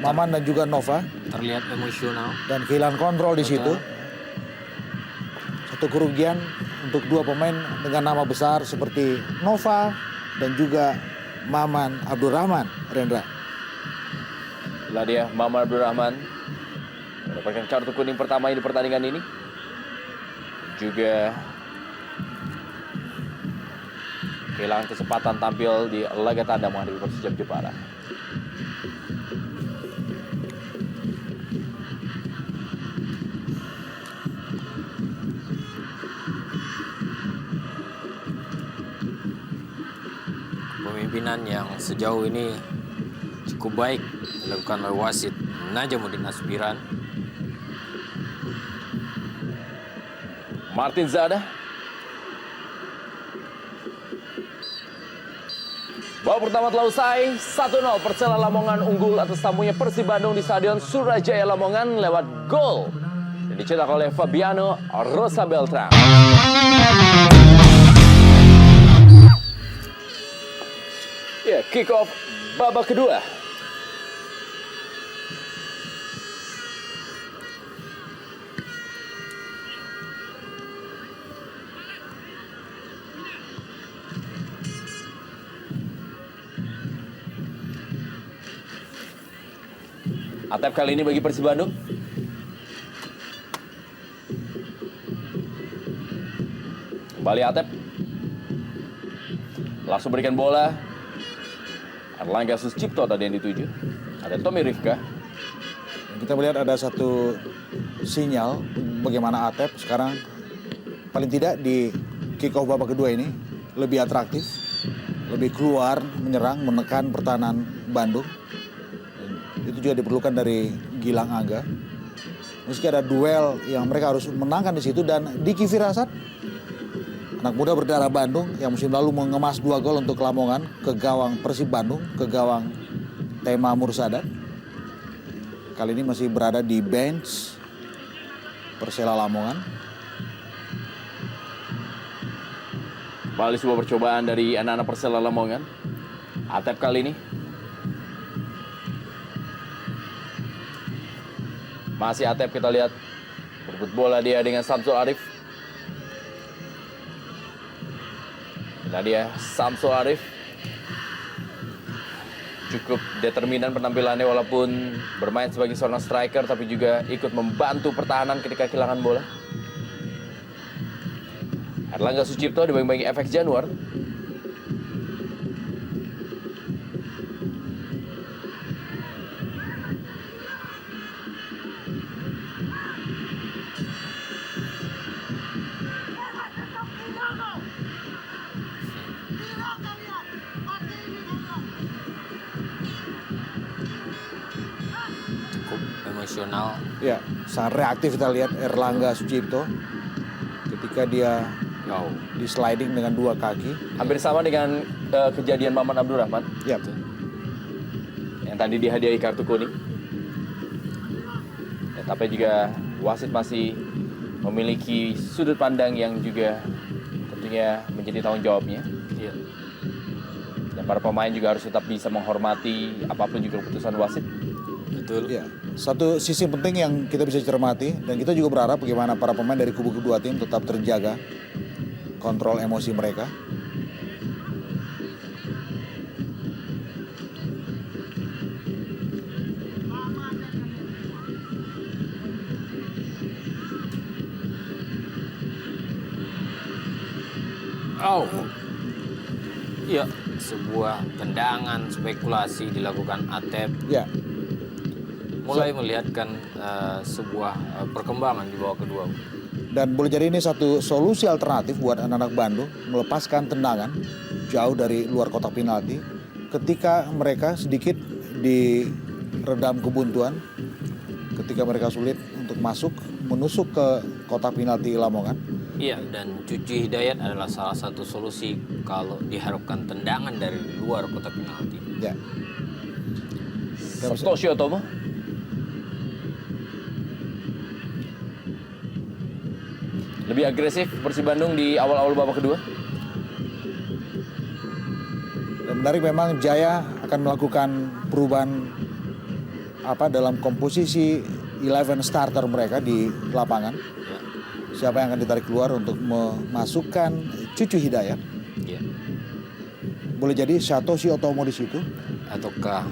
Maman dan juga Nova
terlihat emosional.
dan kehilangan kontrol di situ. Satu kerugian untuk dua pemain dengan nama besar seperti Nova dan juga Maman Abdurrahman, Rendra.
Itulah dia Maman Abdurrahman mendapatkan kartu kuning pertama di pertandingan ini. Juga kehilangan kesempatan tampil di laga tandang menghadapi Persijap Jepara.
kepemimpinan yang sejauh ini cukup baik dilakukan oleh wasit Najamuddin Asbiran.
Martin Zada. Babak pertama telah usai, 1-0 Persela Lamongan unggul atas tamunya Persib Bandung di Stadion Surajaya Lamongan lewat gol yang dicetak oleh Fabiano Rosa Beltran. Ya, kick off babak kedua. Atep kali ini bagi Persib Bandung. Kembali Atep. Langsung berikan bola. Erlangga Suscipto tadi yang dituju. Ada Tommy Rifka.
Kita melihat ada satu sinyal bagaimana Atep sekarang paling tidak di kick off babak kedua ini lebih atraktif, lebih keluar, menyerang, menekan pertahanan Bandung. Itu juga diperlukan dari Gilang Angga. Meski ada duel yang mereka harus menangkan di situ, dan Diki Firasat, anak muda berdarah Bandung yang musim lalu mengemas 2 gol untuk Lamongan ke gawang Persib Bandung, ke gawang Tema Mursadat. Kali ini masih berada di bench Persela Lamongan.
Kembali sebuah percobaan dari anak-anak Persela Lamongan. Atep kali ini. Masih Atep, kita lihat berebut bola dia dengan Samsul Arif. Nah dia Samsul Arif cukup determinan penampilannya walaupun bermain sebagai seorang striker, tapi juga ikut membantu pertahanan ketika kehilangan bola. Erlangga Sucipto dibangi-bangi FX Januar.
Cukup emosional.
Ya, sangat reaktif kita lihat Erlangga Sucipto ketika dia di sliding dengan 2 kaki.
Hampir sama dengan kejadian Maman Abdurrahman
Ya,
yang tadi dihadiahi kartu kuning. Ya, tapi juga wasit masih memiliki sudut pandang yang juga tentunya menjadi tanggung jawabnya.
Iya.
Dan para pemain juga harus tetap bisa menghormati apapun juga keputusan wasit.
Betul.
ya. Satu sisi penting yang kita bisa cermati, dan kita juga berharap bagaimana para pemain dari kubu kedua tim tetap terjaga kontrol emosi mereka.
Oh. Iya, sebuah tendangan spekulasi dilakukan Atep,
Ya,
mulai melihatkan sebuah perkembangan di babak kedua.
dan boleh jadi ini satu solusi alternatif buat anak-anak Bandung melepaskan tendangan jauh dari luar kotak penalti ketika mereka sedikit diredam kebuntuan, ketika mereka sulit untuk menusuk ke kotak penalti Lamongan.
Iya, dan Cuci Hidayat adalah salah satu solusi kalau diharapkan tendangan dari luar kotak penalti.
Ya.
Sostosio Tomo. Lebih agresif Persib Bandung di awal-awal babak kedua.
Dan menarik memang Jaya akan melakukan perubahan dalam komposisi 11 starter mereka di lapangan.
Ya.
Siapa yang akan ditarik keluar untuk memasukkan Cucu Hidayat?
Ya.
Boleh jadi Satoshi Otomo di situ.
Ataukah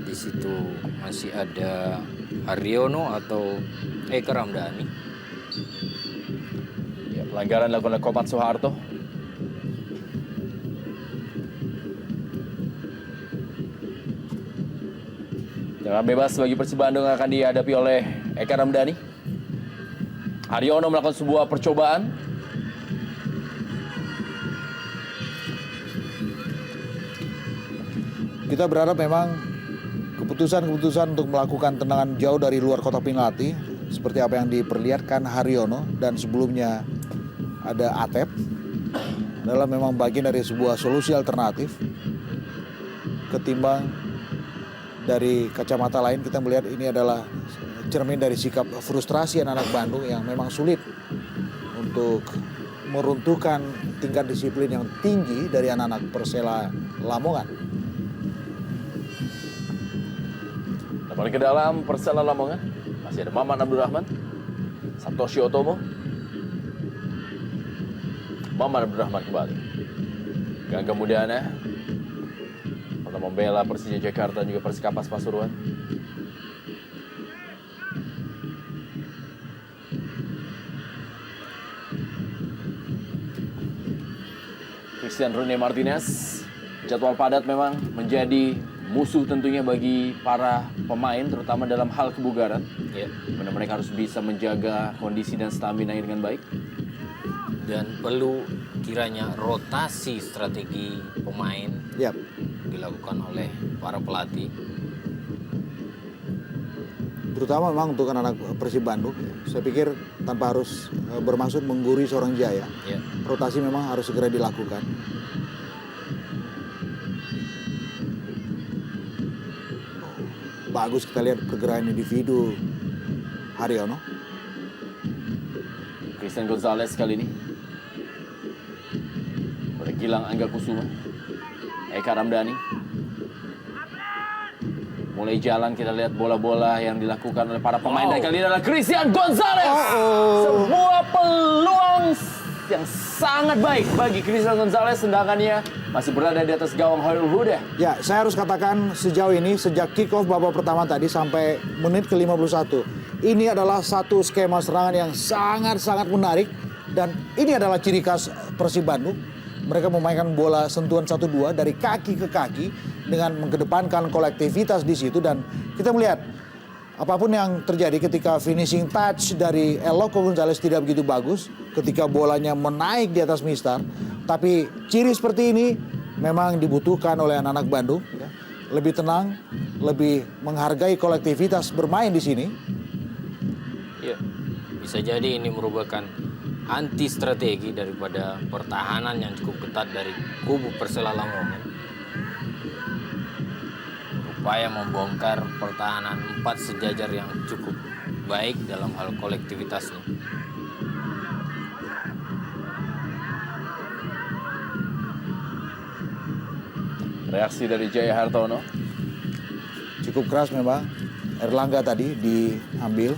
di situ masih ada Haryono atau Eka Ramdhani?
Ya, pelanggaran dilakukan oleh Komat Soeharto. Jangan bebas bagi Persib Bandung yang akan dihadapi oleh Eka Ramdhani. Haryono melakukan sebuah percobaan.
Kita berharap memang keputusan-keputusan untuk melakukan tendangan jauh dari luar kotak penalti seperti apa yang diperlihatkan Haryono dan sebelumnya ada Atep adalah memang bagian dari sebuah solusi alternatif ketimbang dari kacamata lain kita melihat ini adalah cermin dari sikap frustrasi anak-anak Bandung yang memang sulit untuk meruntuhkan tingkat disiplin yang tinggi dari anak-anak Persela Lamongan.
Kembali ke dalam Persela Lamongan. Masih ada Maman Abdurrahman, Satoshi Otomo. Maman Abdurrahman kembali. Gangga Mulyana untuk membela Persija Jakarta juga Persikapas Pasuruan. Christian Rene Martinez. Jadwal padat memang menjadi musuh tentunya bagi para pemain terutama dalam hal kebugaran.
Ya.
Mana mereka harus bisa menjaga kondisi dan stamina dengan baik.
Dan perlu kiranya rotasi strategi pemain
Yap.
dilakukan oleh para pelatih.
Terutama memang untuk anak-anak Persib Bandung, saya pikir tanpa harus bermaksud menggurui seorang Jaya,
Ya.
rotasi memang harus segera dilakukan. Bagus kita lihat pergerakan individu Haryono.
Christian Gonzalez kali ini. Pada Gilang Angga Kusuma. Eka Ramdhani. Mulai jalan kita lihat bola-bola yang dilakukan oleh para pemain. Dan kali ini adalah Christian Gonzalez. Sebuah peluang yang sangat baik bagi Christian Gonzalez. Tendangannya masih berada di atas gawang Hairul Huda.
Ya, saya harus katakan sejauh ini sejak kick off babak pertama tadi sampai menit ke-51. Ini adalah satu skema serangan yang sangat-sangat menarik dan ini adalah ciri khas Persib Bandung. Mereka memainkan bola sentuhan 1-2 dari kaki ke kaki dengan mengedepankan kolektivitas di situ dan kita melihat apapun yang terjadi ketika finishing touch dari Eloko Gonzalez tidak begitu bagus, ketika bolanya menaik di atas mistar, tapi ciri seperti ini memang dibutuhkan oleh anak-anak Bandung, ya. Lebih tenang, lebih menghargai kolektivitas bermain di sini.
Ya. Bisa jadi ini merupakan anti strategi daripada pertahanan yang cukup ketat dari kubu Persela Lamongan. Upaya membongkar pertahanan 4 sejajar yang cukup baik dalam hal kolektivitasnya.
Reaksi dari Jaya Hartono.
Cukup keras memang. Erlangga tadi diambil.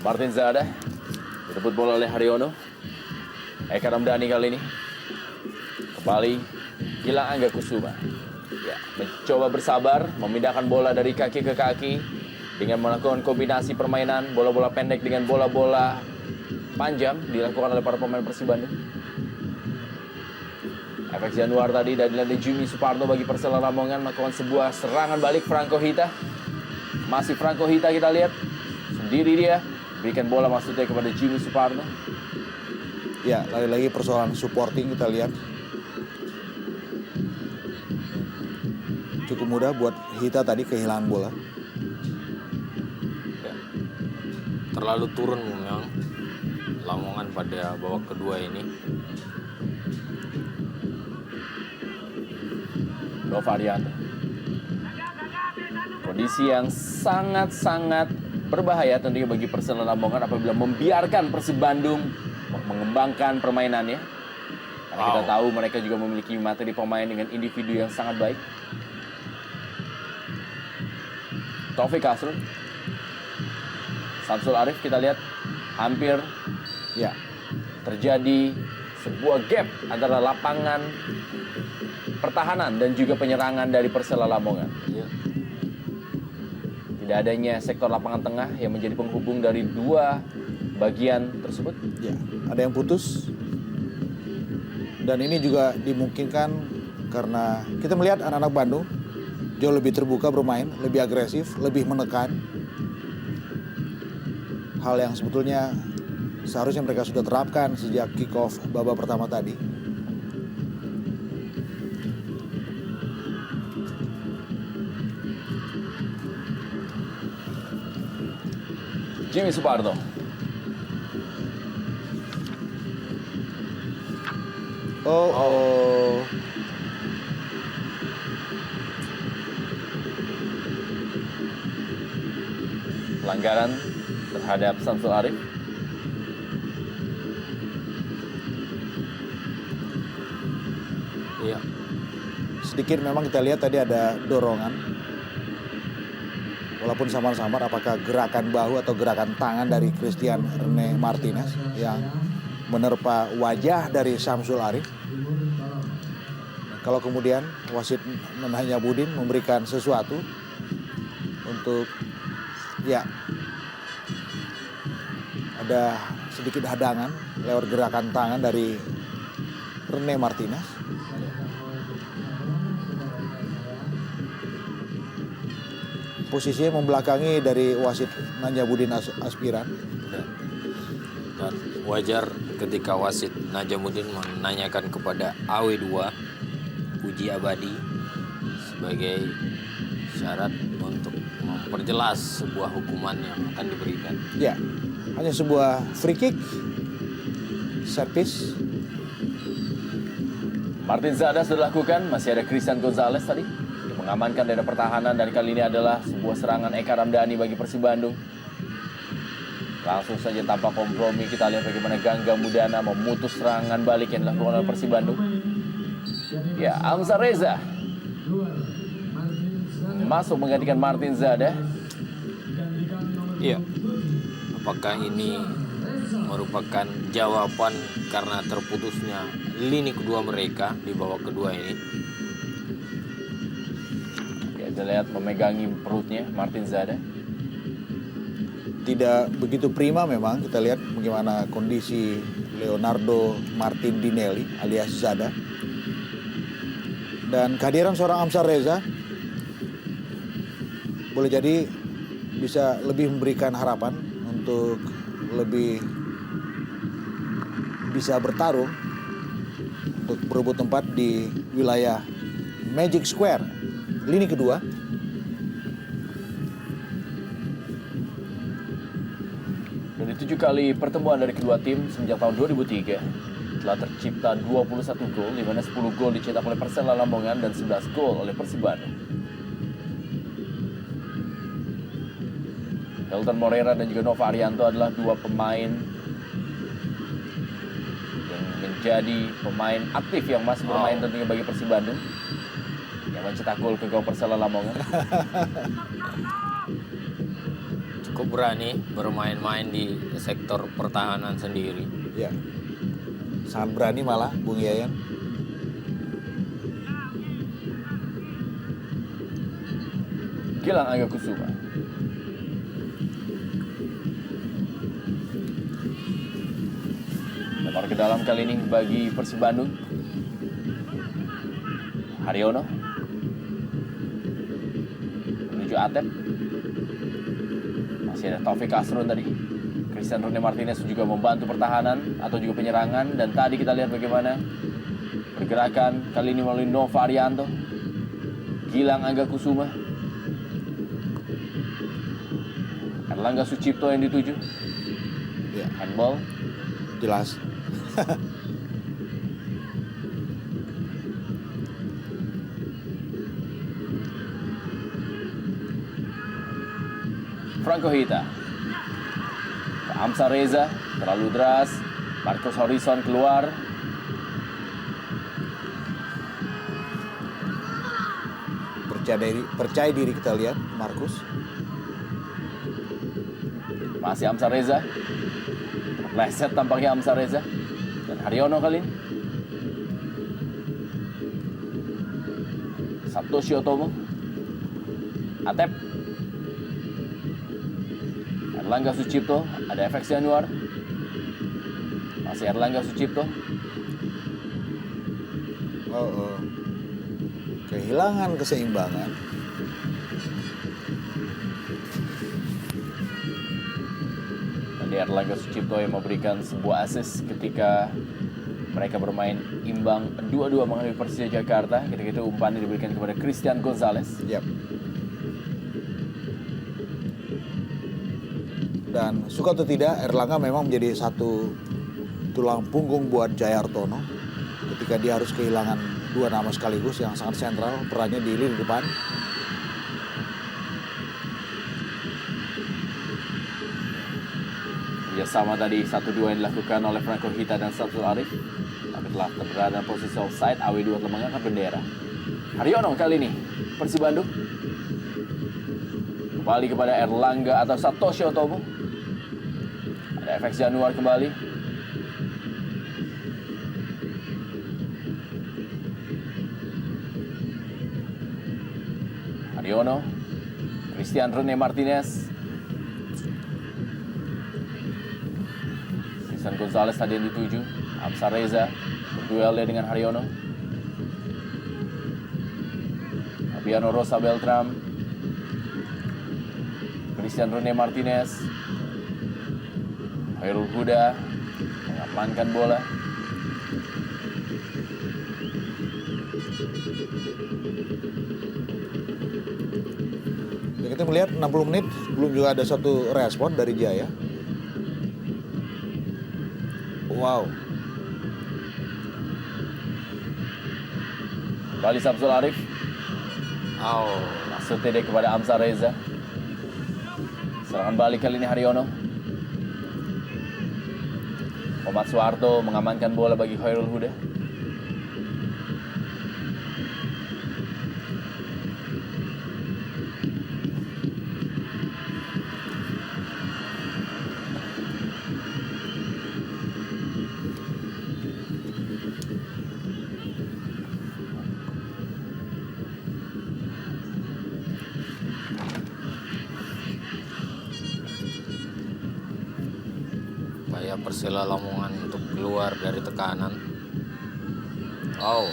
Martin Zada. Direbut bola oleh Haryono. Eka Ramdhani kali ini. Kembali Gilang Angga Kusuma. Ya, mencoba bersabar, memindahkan bola dari kaki ke kaki dengan melakukan kombinasi permainan bola-bola pendek dengan bola-bola panjang dilakukan oleh para pemain Persib Bandung. Efek Januar tadi dari Jimmy Suparno bagi Persela Lamongan melakukan sebuah serangan balik Franco Hita. Masih Franco Hita kita lihat sendiri dia berikan bola maksudnya kepada Jimmy Suparno.
Ya, lagi-lagi persoalan supporting kita lihat. Cukup mudah buat Hita tadi kehilangan bola.
Ya. Terlalu turun memang Lamongan pada babak kedua ini.
Nova Arianto. Kondisi yang sangat-sangat berbahaya tentunya bagi Persela Lamongan apabila membiarkan Persib Bandung mengembangkan permainannya. Karena kita tahu mereka juga memiliki materi pemain dengan individu yang sangat baik. Taufik Asrun. Samsul Arif kita lihat hampir
Ya,
terjadi sebuah gap antara lapangan pertahanan dan juga penyerangan dari Persela Lamongan.
Ya.
Tidak adanya sektor lapangan tengah yang menjadi penghubung dari dua bagian tersebut.
ya, ada yang putus. Dan ini juga dimungkinkan karena kita melihat anak-anak Bandung jauh lebih terbuka bermain, lebih agresif, lebih menekan. Hal yang sebetulnya seharusnya mereka sudah terapkan sejak kick off babak pertama tadi.
Jimmy Suparno.
Oh.
Pelanggaran terhadap Samsul Arif.
Iya.
Sedikit memang kita lihat tadi ada dorongan. Walaupun samar-samar apakah gerakan bahu atau gerakan tangan dari Christian Rene Martinez yang menerpa wajah dari Samsul Arif. Kalau kemudian wasit Nanya Budin memberikan sesuatu untuk ya ada sedikit hadangan lewat gerakan tangan dari Rene Martinez. Posisinya membelakangi dari wasit Najamuddin Aspiran.
Dan wajar ketika wasit Najamuddin menanyakan kepada AW2 uji abadi sebagai syarat untuk memperjelas sebuah hukuman yang akan diberikan.
Ya, hanya sebuah free kick, servis.
Martin Zada sudah dilakukan, masih ada Christian Gonzalez tadi yang mengamankan daerah pertahanan, dan kali ini adalah sebuah serangan Eka Ramdhani bagi Persib Bandung. Langsung saja tanpa kompromi kita lihat bagaimana Gangga Mudana memutus serangan balik yang dilakukan oleh Persib Bandung. Ya, Amsar Reza masuk menggantikan Martin Zada.
Iya. Apakah ini merupakan jawaban karena terputusnya lini kedua mereka di babak kedua ini?
Ya, kita lihat memegangi perutnya Martin Zada.
Tidak begitu prima memang, kita lihat bagaimana kondisi Leonardo Martin Dinelli alias Zada. Dan kehadiran seorang Amsar Reza boleh jadi bisa lebih memberikan harapan untuk lebih bisa bertarung untuk berebut tempat di wilayah Magic Square, lini kedua.
Dari 7 kali pertemuan dari kedua tim semenjak tahun 2003, telah tercipta 21 gol, di mana 10 gol dicetak oleh Persela Lamongan dan 11 gol oleh Persib Bandung. Hilton Moreira dan juga Nova Arianto adalah dua pemain yang menjadi pemain aktif yang masih bermain tentunya bagi Persib Bandung, yang mencetak gol ke gawang Persela Lamongan.
Cukup berani bermain-main di sektor pertahanan sendiri.
Ya, sangat berani malah Bung Yayan.
Gilang Angga Kusuma. Lempar ke dalam kali ini bagi Persib Bandung. Haryono menuju Atep. Masih ada Taufik Asrun tadi. Christian Rene Martinez juga membantu pertahanan atau juga penyerangan. Dan tadi kita lihat bagaimana pergerakan kali ini melalui Nova Arianto, Gilang Angga Kusuma, Erlangga Sucipto yang dituju.
Ya,
Handball.
jelas.
Franco Hita. Amsar Reza terlalu deras. Marcus Horizon keluar.
Percaya diri kita lihat Markus.
Masih Amsar Reza. Terpleset tampaknya Amsar Reza. Dan Haryono kali ini. Satoshi Otomo. Atep. Erlangga Sucipto, ada FX Januar. Masih Erlangga Sucipto.
Kehilangan keseimbangan.
Tadi Erlangga Sucipto yang memberikan sebuah assist ketika mereka bermain imbang 2-2 menghadapi Persija Jakarta. Ketika itu umpan diberikan kepada Christian Gonzalez.
Yap. Dan suka atau tidak, Erlangga memang menjadi satu tulang punggung buat Jaya Hartono ketika dia harus kehilangan dua nama sekaligus yang sangat sentral perannya di lini depan.
Ya sama tadi 1-2 yang dilakukan oleh Franco Hita dan Samsul Arif. Tapi telah berada dalam posisi offside, AW2 telah mengangkat bendera. Haryono kali ini, Persib Bandung. Kembali kepada Erlangga atau Satoshi Otomo. Ada FX Januar kembali. Haryono, Christian Rene Martinez, Vincent Gonzalez tadi yang dituju. Amsar Reza berduelnya dengan Haryono. Fabiano Rosa Beltram, Christian Rene Martinez, Khairul Huda mengamankan bola.
Dan kita melihat 60 menit belum juga ada satu respon dari Jaya. Wow.
Kembali Samsul Arif.
Oh,
Masuk TD kepada Amsar Reza. Serangan balik kali ini Haryono. Muhammad Suharto mengamankan bola bagi Khairul Huda.
upaya Persela Lamongan untuk keluar dari tekanan. Oh,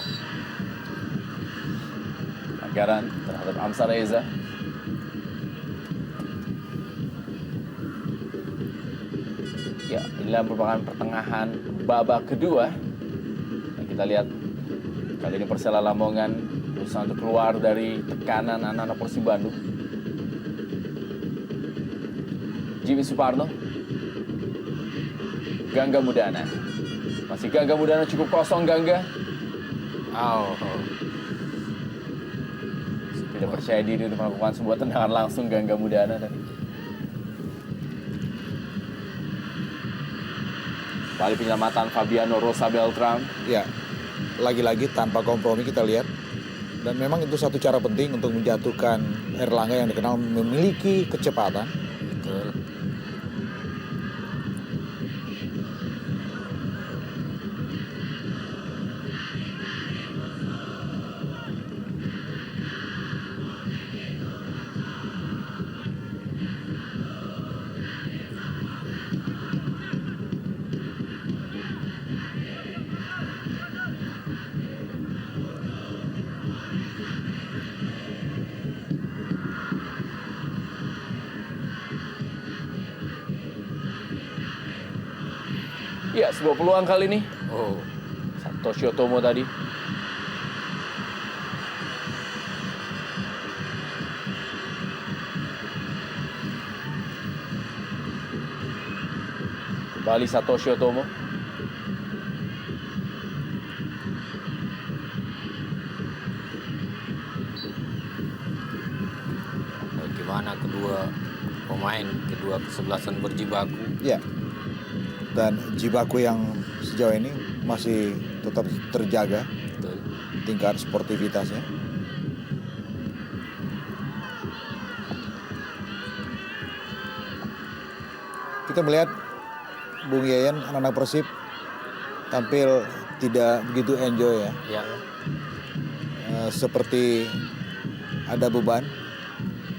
Pelanggaran terhadap Amsar Reza. Ya, inilah merupakan pertengahan babak kedua. Dan kita lihat kali ini Persela Lamongan berusaha untuk keluar dari tekanan anak-anak Persib Bandung. Jimmy Suparno, Gangga Mudana. Masih Gangga Mudana, cukup kosong Gangga.
oh,
Tidak percaya diri untuk melakukan sebuah tendangan langsung Gangga Mudana tadi. Kembali penyelamatan Fabiano Rosa Beltram.
Ya, lagi-lagi tanpa kompromi kita lihat. Dan memang itu satu cara penting untuk menjatuhkan Erlangga yang dikenal memiliki kecepatan.
betul.
Ya, sebuah peluang kali ini.
Oh,
Satoshi Otomo tadi. Kembali Satoshi Otomo.
bagaimana kedua pemain, kedua kesebelasan berjibaku.
Ya. Dan jibaku yang sejauh ini masih tetap terjaga
Betul.
tingkat sportivitasnya. Kita melihat Bung Yayan, anak-anak Persib tampil tidak begitu enjoy ya.
Ya,
Seperti ada beban,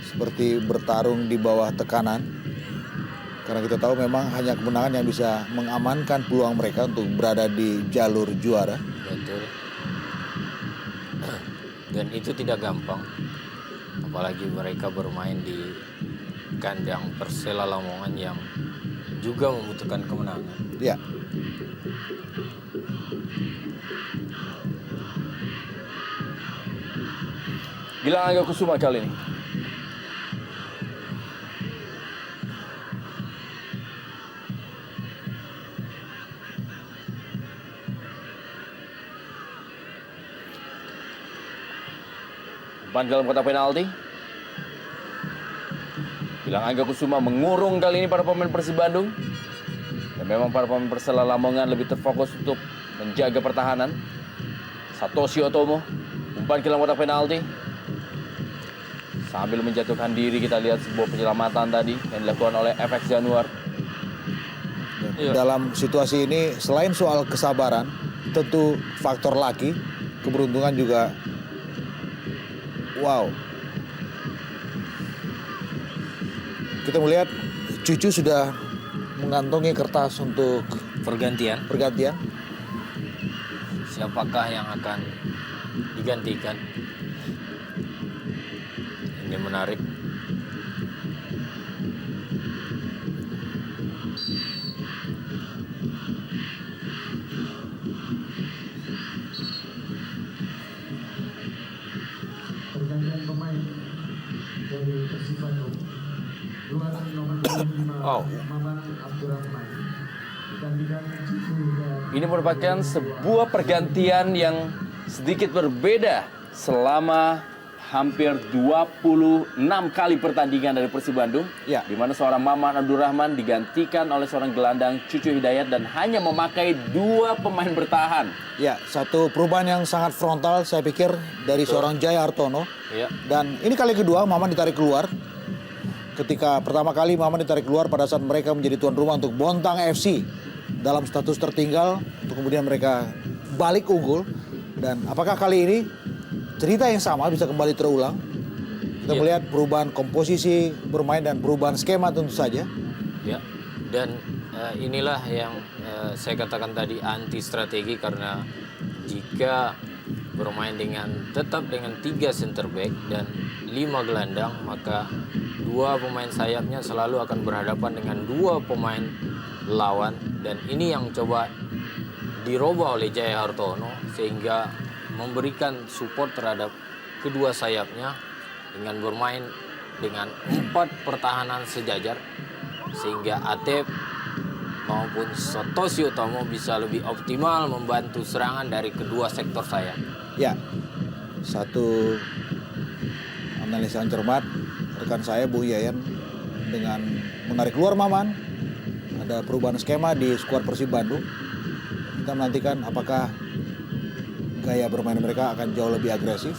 seperti bertarung di bawah tekanan. Karena kita tahu memang hanya kemenangan yang bisa mengamankan peluang mereka untuk berada di jalur juara.
betul. Dan itu tidak gampang. Apalagi mereka bermain di kandang Persela Lamongan yang juga membutuhkan kemenangan.
Ya,
Gilang Angga Kusuma kali ini. Umpan ke dalam kotak penalti. Gilang Angga Kusuma mengurung kali ini para pemain Persib Bandung. Dan memang para pemain Persela Lamongan lebih terfokus untuk menjaga pertahanan. Satoshi Otomo, umpan ke dalam kotak penalti. Sambil menjatuhkan diri kita lihat sebuah penyelamatan tadi yang dilakukan oleh FX Januar.
Iya.
Dalam situasi ini selain soal kesabaran, tentu faktor laki, keberuntungan juga. Wow. Kita melihat Cucu sudah mengantongi kertas untuk
Pergantian.
pergantian.
Siapakah yang akan digantikan? Ini menarik.
Pergantian pemain dari Persib Bandung. Keluar nomor 25
Oh.
Maman Abdurrahman. Digantikan Cicu dan
Ini merupakan sebuah pergantian yang sedikit berbeda selama hampir 26 kali pertandingan dari Persib Bandung.
Ya.
Di mana seorang Maman Abdurrahman digantikan oleh seorang gelandang Cucu Hidayat dan hanya memakai 2 pemain bertahan.
Ya, satu perubahan yang sangat frontal saya pikir dari seorang Jaya Hartono.
Ya.
Dan ini kali kedua Maman ditarik keluar. Ketika pertama kali Maman ditarik keluar pada saat mereka menjadi tuan rumah untuk Bontang FC dalam status tertinggal, untuk kemudian mereka balik unggul. Dan apakah kali ini cerita yang sama bisa kembali terulang? Kita
Iya.
melihat perubahan komposisi bermain dan perubahan skema tentu saja.
Ya, dan inilah yang saya katakan tadi anti strategi, karena jika bermain tetap dengan 3 center back dan 5 gelandang, maka 2 pemain sayapnya selalu akan berhadapan dengan 2 pemain lawan, dan ini yang coba dirubah oleh Jaya Hartono sehingga memberikan support terhadap kedua sayapnya dengan bermain dengan 4 pertahanan sejajar, sehingga Atep maupun Satoshi Otomo bisa lebih optimal membantu serangan dari kedua sektor sayap.
Ya, satu analisa yang cermat rekan saya Bu Yayan dengan menarik keluar Maman. Ada perubahan skema di skuad Persib Bandung. Kita menantikan apakah gaya bermain mereka akan jauh lebih agresif.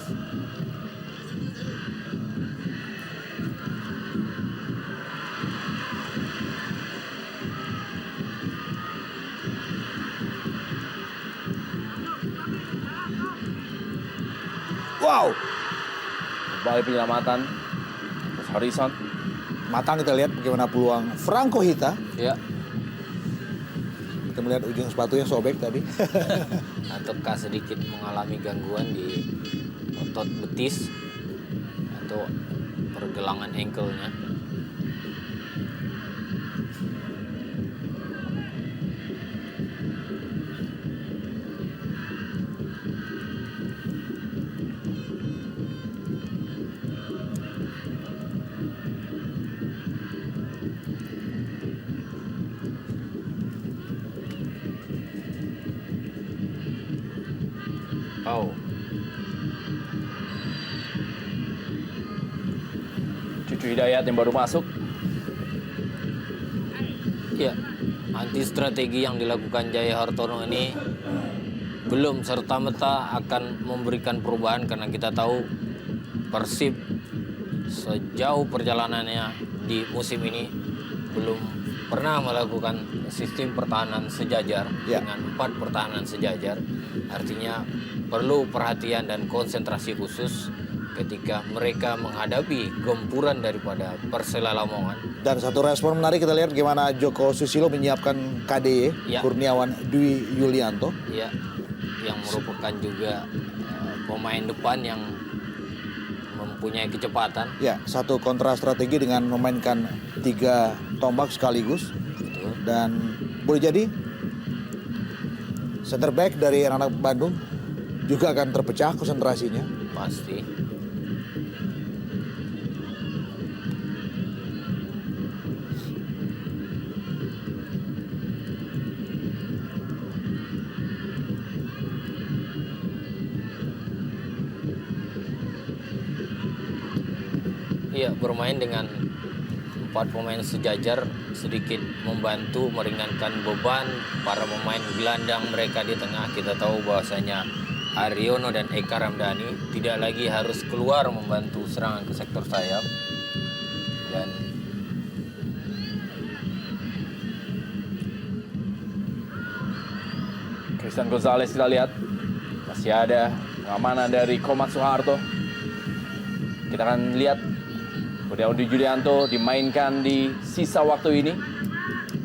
Wow,
Kembali penyelamatan. Terus Harrison.
matang kita lihat bagaimana peluang Franco Hita.
Ya,
Kita melihat ujung sepatunya sobek tadi.
ataukah sedikit mengalami gangguan di otot betis atau pergelangan ankle-nya. Oh,
Cucu Hidayat yang baru masuk.
ya, anti strategi yang dilakukan Jaya Hartono ini belum serta-merta akan memberikan perubahan, karena kita tahu Persib sejauh perjalanannya di musim ini belum pernah melakukan sistem pertahanan sejajar
Ya.
dengan 4 pertahanan sejajar. Artinya perlu perhatian dan konsentrasi khusus ketika mereka menghadapi gempuran daripada Persela Lamongan.
Dan satu respon menarik kita lihat bagaimana Joko Susilo menyiapkan KDY,
Ya.
Kurniawan Dwi Yulianto.
Ya, yang merupakan juga pemain depan yang mempunyai kecepatan.
Ya, satu kontra strategi dengan memainkan 3 tombak sekaligus.
Betul.
Dan boleh jadi center back dari anak-anak Bandung juga akan terpecah konsentrasinya.
Pasti. Iya, bermain dengan 4 pemain sejajar sedikit membantu meringankan beban para pemain gelandang mereka di tengah. Kita tahu bahwasanya Haryono dan Eka Ramdhani tidak lagi harus keluar membantu serangan ke sektor sayap. Dan
Christian Gonzalez kita lihat masih ada pengamanan dari Komat Soeharto. Kita akan lihat Kurniawan Dwi Julianto dimainkan di sisa waktu ini.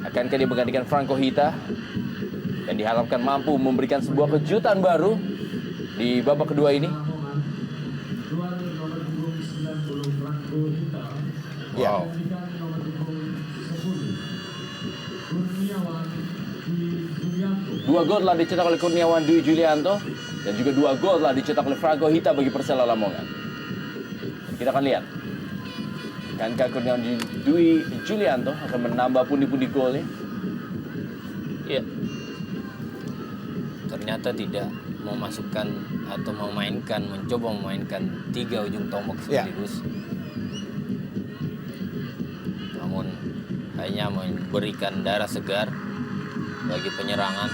Akankah dia menggantikan Franco Hita dan diharapkan mampu memberikan sebuah kejutan baru di babak kedua ini.
Keluar nomor punggung 90 Franco Hita.
Ya.
Wow.
Gantikan nomor punggung 10 Kurniawan Dwi Julianto.
2 gol telah dicetak oleh Kurniawan Dwi Julianto dan juga 2 gol telah dicetak oleh Franco Hita bagi Persela Lamongan. Dan kita akan lihat akankah Kurniawan Dwi Julianto akan menambah pundi-pundi golnya.
ya, ternyata tidak memasukkan atau mencoba memainkan 3 ujung tombak
Ya.
sekaligus. Namun hanya memberikan darah segar bagi penyerangan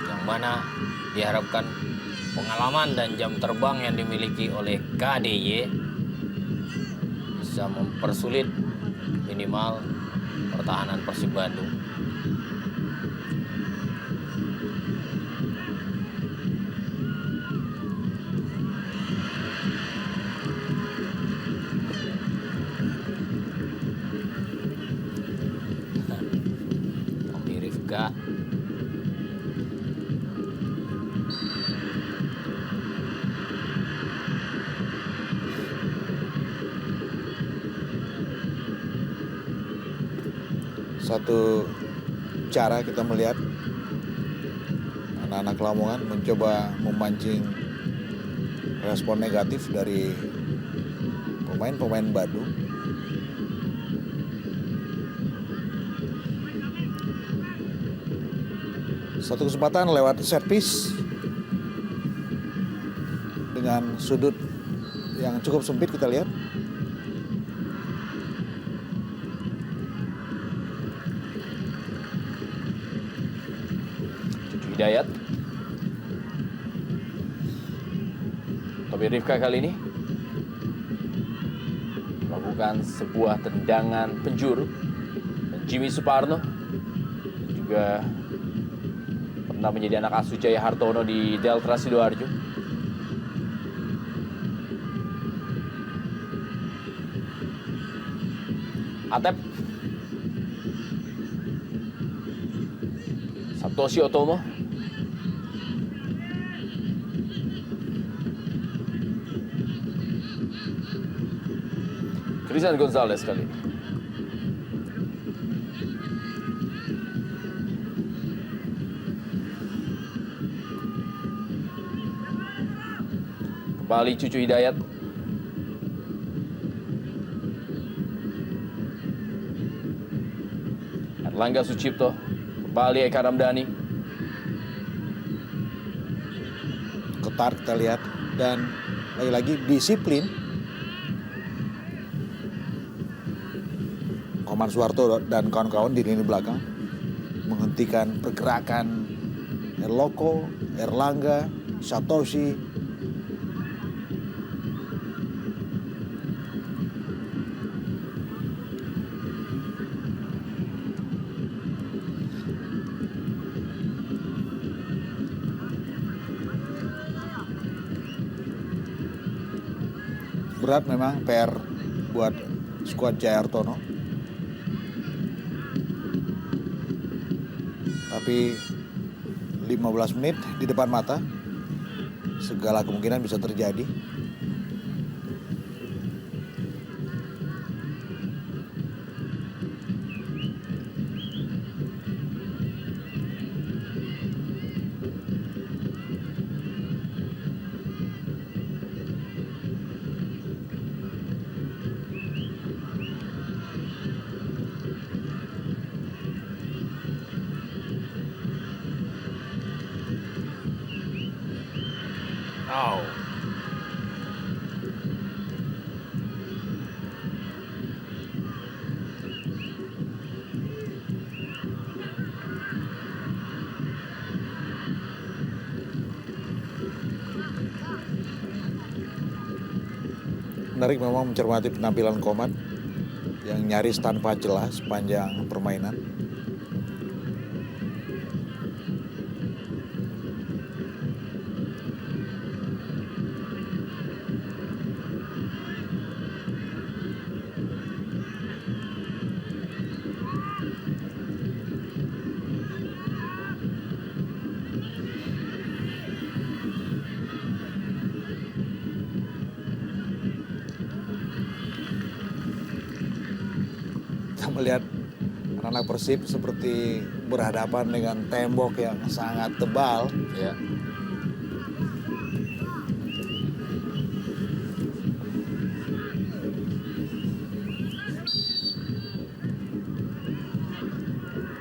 yang mana diharapkan pengalaman dan jam terbang yang dimiliki oleh KDY bisa mempersulit minimal pertahanan Persib Bandung. Tommy Rifka
Satu cara kita melihat anak-anak Lamongan mencoba memancing respon negatif dari pemain-pemain Bandung. Satu kesempatan lewat set piece dengan sudut yang cukup sempit kita lihat.
Cucu Hidayat. Tommy Rifka kali ini melakukan sebuah tendangan penjuru. Dan Jimmy Suparno juga pernah menjadi anak asuh Jaya Hartono di Delta Sidoarjo. Atep. Satoshi Otomo. Christian Gonzalez kali ini. Kembali Cucu Hidayat. Erlangga Sucipto. Kembali Eka Ramdhani.
Ketat kita lihat dan lagi-lagi disiplin. Koman Soeharto dan kawan-kawan di lini belakang menghentikan pergerakan Erloko, Erlangga, Satoshi. Berat memang PR buat skuad Jaya Hartono. Tapi 15 menit di depan mata, segala kemungkinan bisa terjadi.
Oh.
menarik memang mencermati penampilan Komad yang nyaris tanpa celah sepanjang permainan. Kita melihat anak-anak Persib seperti berhadapan dengan tembok yang sangat tebal.
Ya.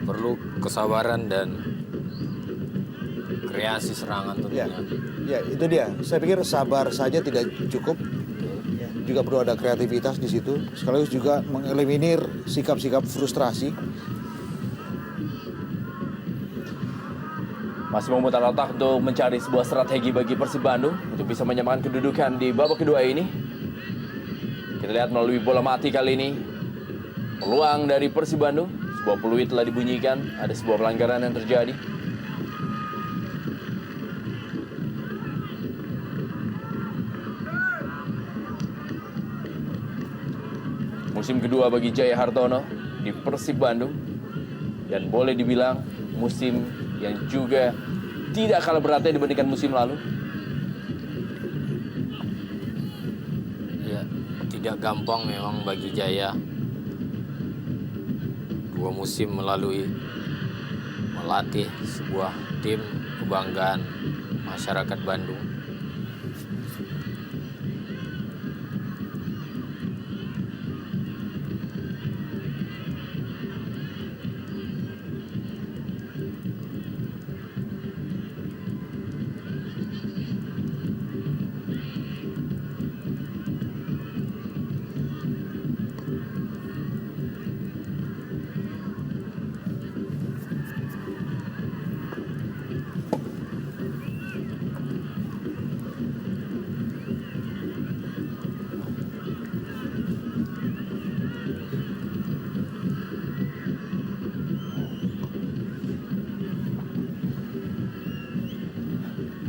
Perlu kesabaran dan kreasi serangan
Ya,
tentunya.
ya itu dia. Saya pikir sabar saja tidak cukup. Ya, juga perlu ada kreativitas di situ. Sekaligus juga mengeliminir sikap-sikap frustrasi.
Masih memutar otak untuk mencari sebuah strategi bagi Persib Bandung untuk bisa menyamakan kedudukan di babak kedua ini. Kita lihat melalui bola mati kali ini. Peluang dari Persib Bandung. Sebuah peluit telah dibunyikan. Ada sebuah pelanggaran yang terjadi. Musim kedua bagi Jaya Hartono di Persib Bandung. Dan boleh dibilang musim yang juga tidak kalah beratnya dibandingkan musim lalu.
Ya, tidak gampang memang bagi Jaya. 2 musim melalui melatih sebuah tim kebanggaan masyarakat Bandung.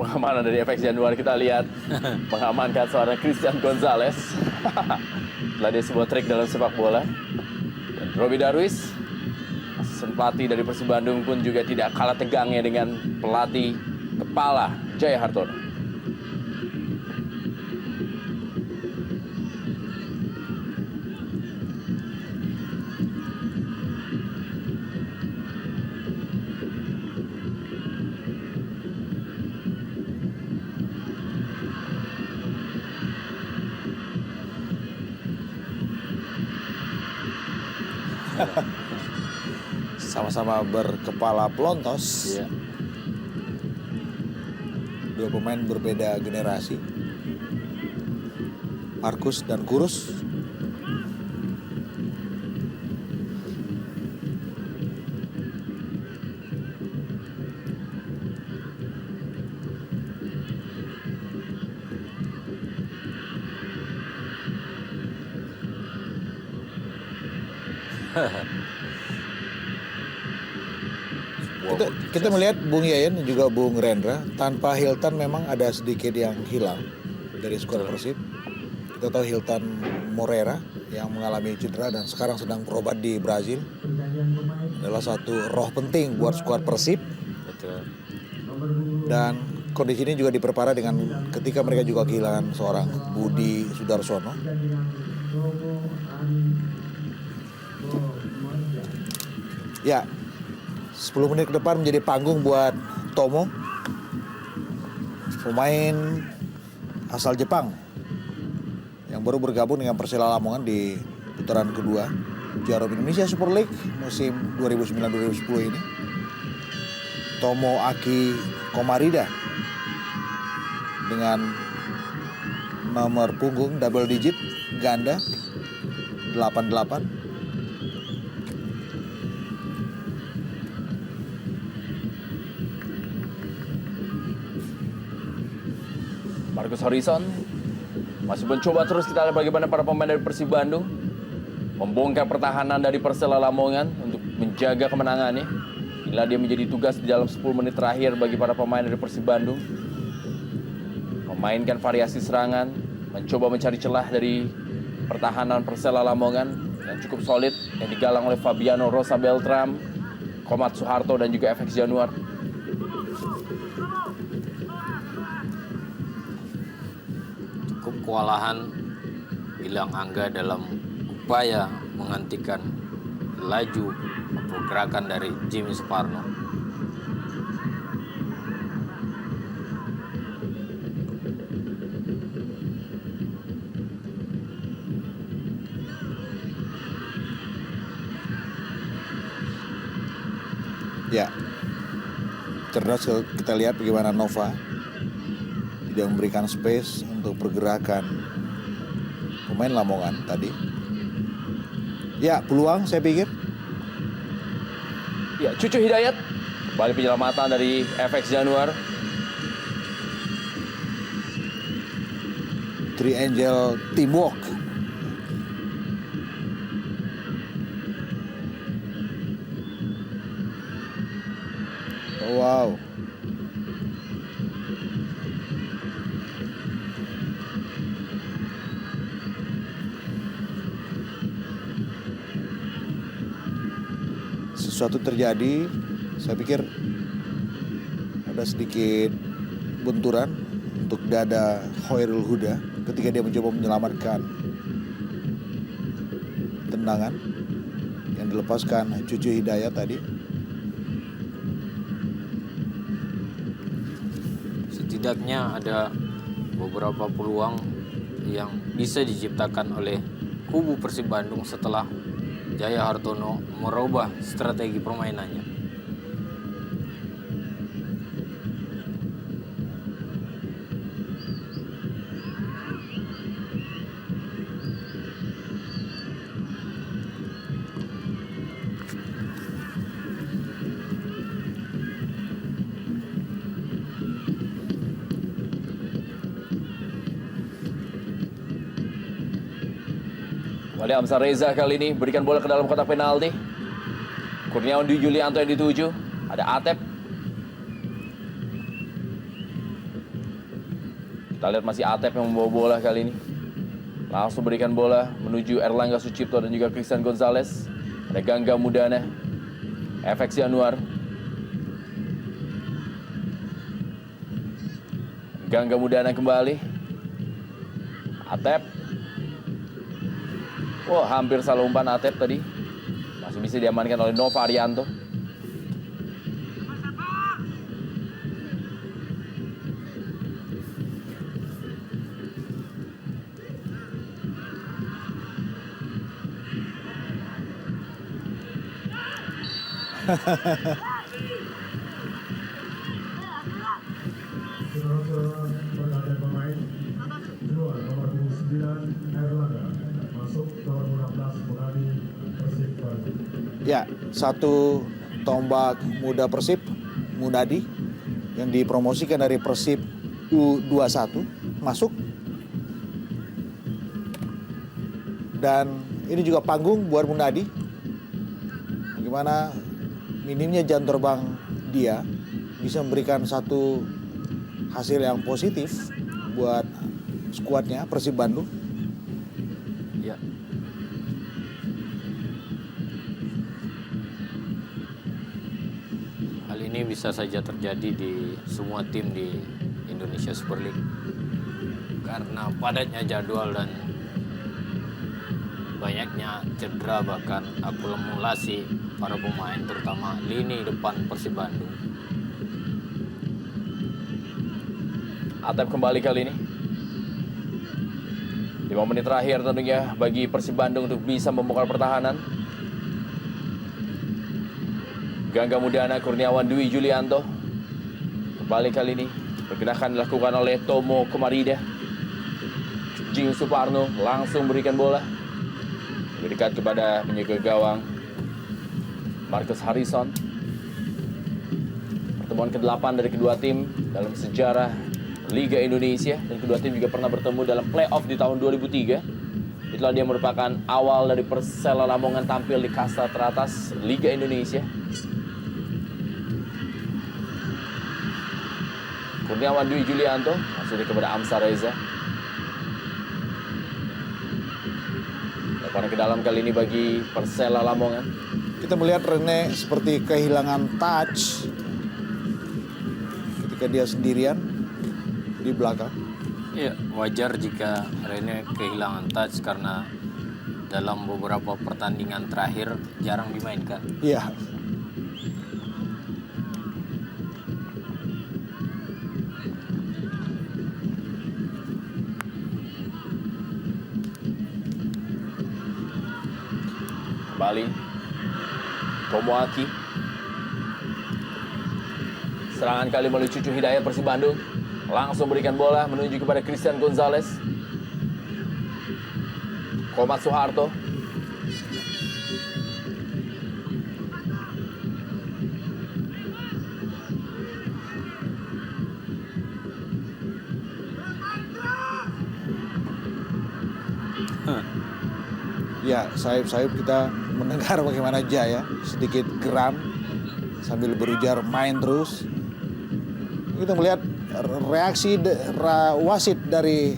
Pengamanan dari FX Januari kita lihat mengamankan seorang Christian Gonzalez. Setelah dia sebuah trik dalam sepak bola. Dan Robi Darwis, asisten pelatih dari Persib Bandung pun juga tidak kalah tegangnya dengan pelatih kepala Jaya Hartono.
Sama-sama berkepala pelontos.
Iya.
Dua pemain berbeda generasi. Markus dan Kurus. Kita melihat Bung Yayan dan juga Bung Rendra, tanpa Hilton memang ada sedikit yang hilang dari skuad Persib. Kita tahu Hilton Moreira yang mengalami cedera dan sekarang sedang berobat di Brazil. Adalah satu roh penting buat skuad Persib.
Betul.
Dan kondisi ini juga diperparah dengan ketika mereka juga kehilangan seorang Budi Sudarsono. Ya, 10 menit ke depan menjadi panggung buat Tomo, pemain asal Jepang yang baru bergabung dengan Persela Lamongan di putaran kedua Jarum Indonesia Super League musim 2009-2010 ini. Tomo Aki Komarida dengan nomor punggung double digit ganda 88.
Marcus Horizon Masih mencoba terus, kita lihat bagaimana para pemain dari Persib Bandung membongkar pertahanan dari Persela Lamongan untuk menjaga kemenangannya. Inilah dia menjadi tugas di dalam 10 menit terakhir bagi para pemain dari Persib Bandung. Memainkan variasi serangan, mencoba mencari celah dari pertahanan Persela Lamongan yang cukup solid, yang digalang oleh Fabiano Rosa Beltram, Komat Soeharto, dan juga FX Januar.
Cukup kewalahan Gilang Angga dalam upaya menghentikan laju atau gerakan dari Jimmy Suparno.
Ya, cerdas kita lihat bagaimana Nova tidak memberikan space untuk pergerakan pemain Lamongan tadi. Ya, peluang saya pikir.
Ya, Cucu Hidayat. Kembali penyelamatan dari FX Januar.
Triangle teamwork. Oh, wow. Sesuatu terjadi, saya pikir ada sedikit benturan untuk dada Khairul Huda ketika dia mencoba menyelamatkan tendangan yang dilepaskan Cucu Hidayat tadi.
Setidaknya ada beberapa peluang yang bisa diciptakan oleh kubu Persib Bandung setelah Jaya Hartono merubah strategi permainannya.
Wali Hamzah Reza kali ini berikan bola ke dalam kotak penalti. Kurniawan Dwi Julianto yang dituju. Ada Atep. Kita lihat masih Atep yang membawa bola kali ini. Langsung berikan bola menuju Erlangga Sucipto dan juga Christian Gonzalez. Ada Gangga Mudana, FX Januar. Gangga Mudana kembali. Atep. Wah, hampir salah umpan Atep tadi. Masih bisa diamankan oleh Nova Arianto.
Saudara-saudara pergantian pemain, keluar nomor 29 Erlangga, masuk nomor 16 Munadi Persib Bandung.
Ya, satu tombak muda Persib, Munadi, yang dipromosikan dari Persib U21, masuk. Dan ini juga panggung buat Munadi. Bagaimana minimnya jam terbang dia bisa memberikan satu hasil yang positif buat skuadnya Persib Bandung.
Ya. Hal ini bisa saja terjadi di semua tim di Indonesia Super League karena padatnya jadwal dan banyaknya cedera, bahkan akumulasi para pemain terutama lini depan Persib Bandung.
Atep kembali kali ini. 5 menit terakhir tentunya bagi Persib Bandung untuk bisa membongkar pertahanan. Gangga Mudana, Kurniawan Dwi Julianto. Kembali kali ini. Pergerakan dilakukan oleh Tomo Komarida. Jing Suparno langsung berikan bola. Lebih dekat kepada penjaga gawang Marcus Harrison. Pertemuan ke-8 dari kedua tim dalam sejarah Liga Indonesia dan kedua tim juga pernah bertemu dalam playoff di tahun 2003. Itulah dia merupakan awal dari Persela Lamongan tampil di kasta teratas Liga Indonesia. Kurniawan Dwi Julianto maksudnya kepada Amsar Reza. Lemparan ke dalam kali ini bagi Persela Lamongan.
Kita melihat Rene seperti kehilangan touch ketika dia sendirian di belakang.
Ya, wajar jika Rene kehilangan touch karena dalam beberapa pertandingan terakhir jarang dimainkan.
Iya.
Kembali Tomoaki. Serangan kali melalui Cucu Hidayat Persib Bandung. Langsung berikan bola menuju kepada Christian Gonzalez. Komat Soeharto.
Ya, sayup-sayup kita mendengar bagaimana Jaya sedikit geram sambil berujar main terus. Kita melihat reaksi wasit dari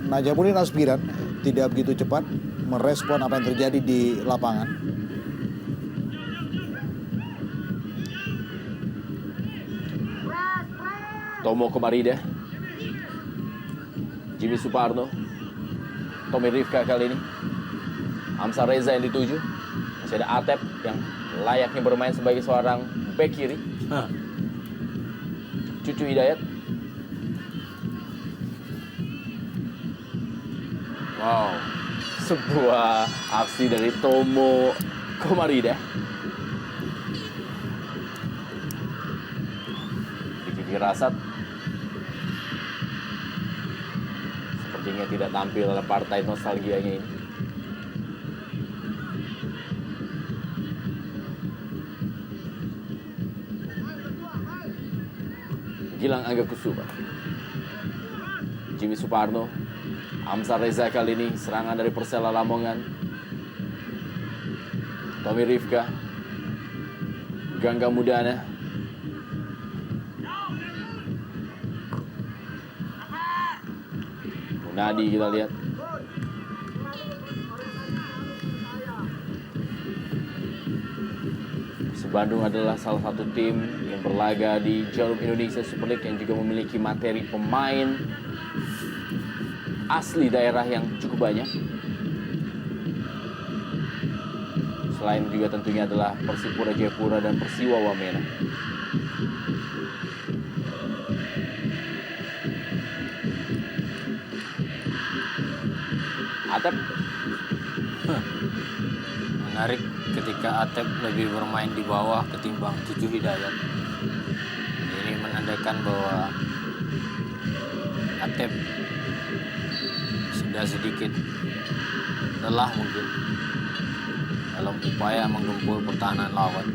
Najamuddin Aspiran tidak begitu cepat merespon apa yang terjadi di lapangan.
Tomo Komarida. Jimmy Suparno. Tommy Rifka kali ini. Amsar Reza yang dituju. Masih ada Atep yang layaknya bermain sebagai seorang bek kiri. Cucu Hidayat. Wow, sebuah aksi dari Tomo Komarida. Diki Firasat sepertinya tidak tampil dalam partai nostalgianya ini. Gilang Angga Kusuma. Jimmy Suparno. Amsar Reza kali ini serangan dari Persela Lamongan. Tommy Rifka. Gangga Mudana. Munadi kita lihat. Persib Bandung adalah salah satu tim yang berlaga di Jarum Indonesia Super League yang juga memiliki materi pemain asli daerah yang cukup banyak. Selain juga tentunya adalah Persipura Jayapura dan Persiwa Wamena. Atep.
Menarik ketika Atep lebih bermain di bawah ketimbang Cucu Hidayat. Ini menandakan bahwa Atep sudah sedikit lelah mungkin dalam upaya menggempur pertahanan lawan.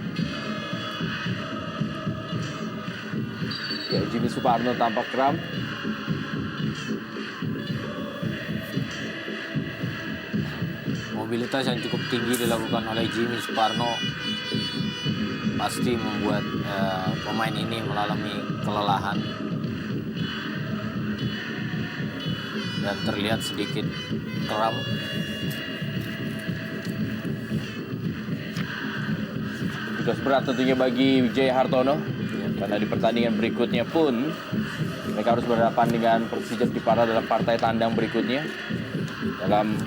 Ya, Jimmy Suparno tampak kram.
Mobilitas yang cukup tinggi dilakukan oleh Jimmy Suparno pasti membuat pemain ini mengalami kelelahan dan terlihat sedikit kram.
Tugas berat tentunya bagi Wijaya Hartono, karena di pertandingan berikutnya pun mereka harus berhadapan dengan Persija Jepara dalam partai tandang berikutnya dalam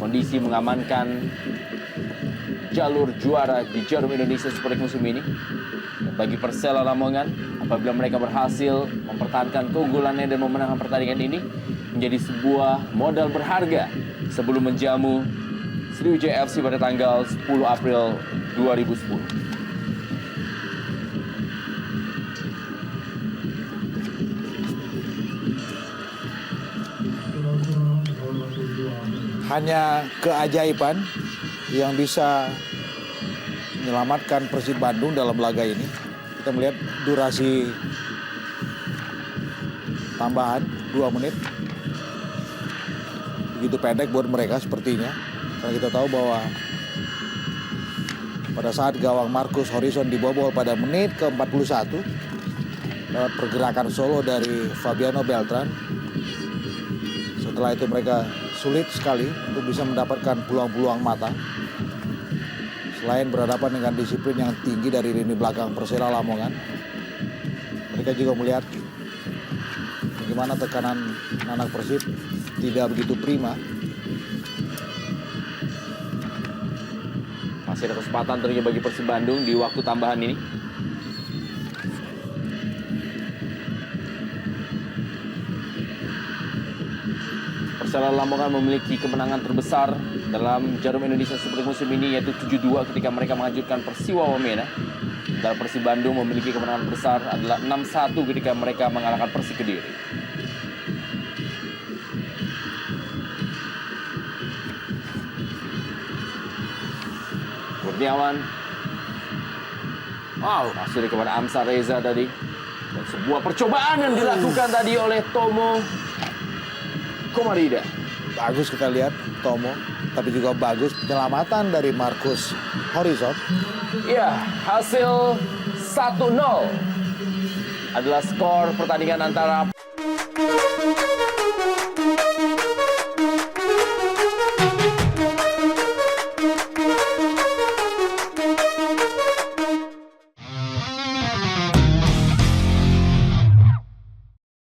kondisi mengamankan jalur juara di Jarum Indonesia Super League musim ini. Dan bagi Persela Lamongan, apabila mereka berhasil mempertahankan keunggulannya dan memenangkan pertandingan ini, menjadi sebuah modal berharga sebelum menjamu Sriwijaya FC pada tanggal 10 April 2010.
Hanya keajaiban yang bisa menyelamatkan Persib Bandung dalam laga ini. Kita melihat durasi tambahan 2 menit. Begitu pendek buat mereka sepertinya. Karena kita tahu bahwa pada saat gawang Marcus Horizon dibobol pada menit ke-41 lewat pergerakan solo dari Fabiano Beltran. Setelah itu mereka sulit sekali untuk bisa mendapatkan peluang-peluang mata. Selain berhadapan dengan disiplin yang tinggi dari lini belakang Persela Lamongan, mereka juga melihat bagaimana tekanan anak Persib tidak begitu prima.
Masih ada kesempatan tentunya bagi Persib Bandung di waktu tambahan ini. Persela Lamongan memiliki kemenangan terbesar dalam Jarum Indonesia Super League musim ini, yaitu 7-2 ketika mereka menghancurkan Persiwa Wamena. Dan Persib Bandung memiliki kemenangan besar adalah 6-1 ketika mereka mengalahkan Persik Kediri. Kurniawan. Wow, masuk kepada Amsar Reza tadi. Dan sebuah percobaan yang dilakukan tadi oleh Tomo Komarida.
Bagus kita lihat Tomo, tapi juga bagus penyelamatan dari Marcus Horizon.
Ya, hasil 1-0 adalah skor pertandingan antara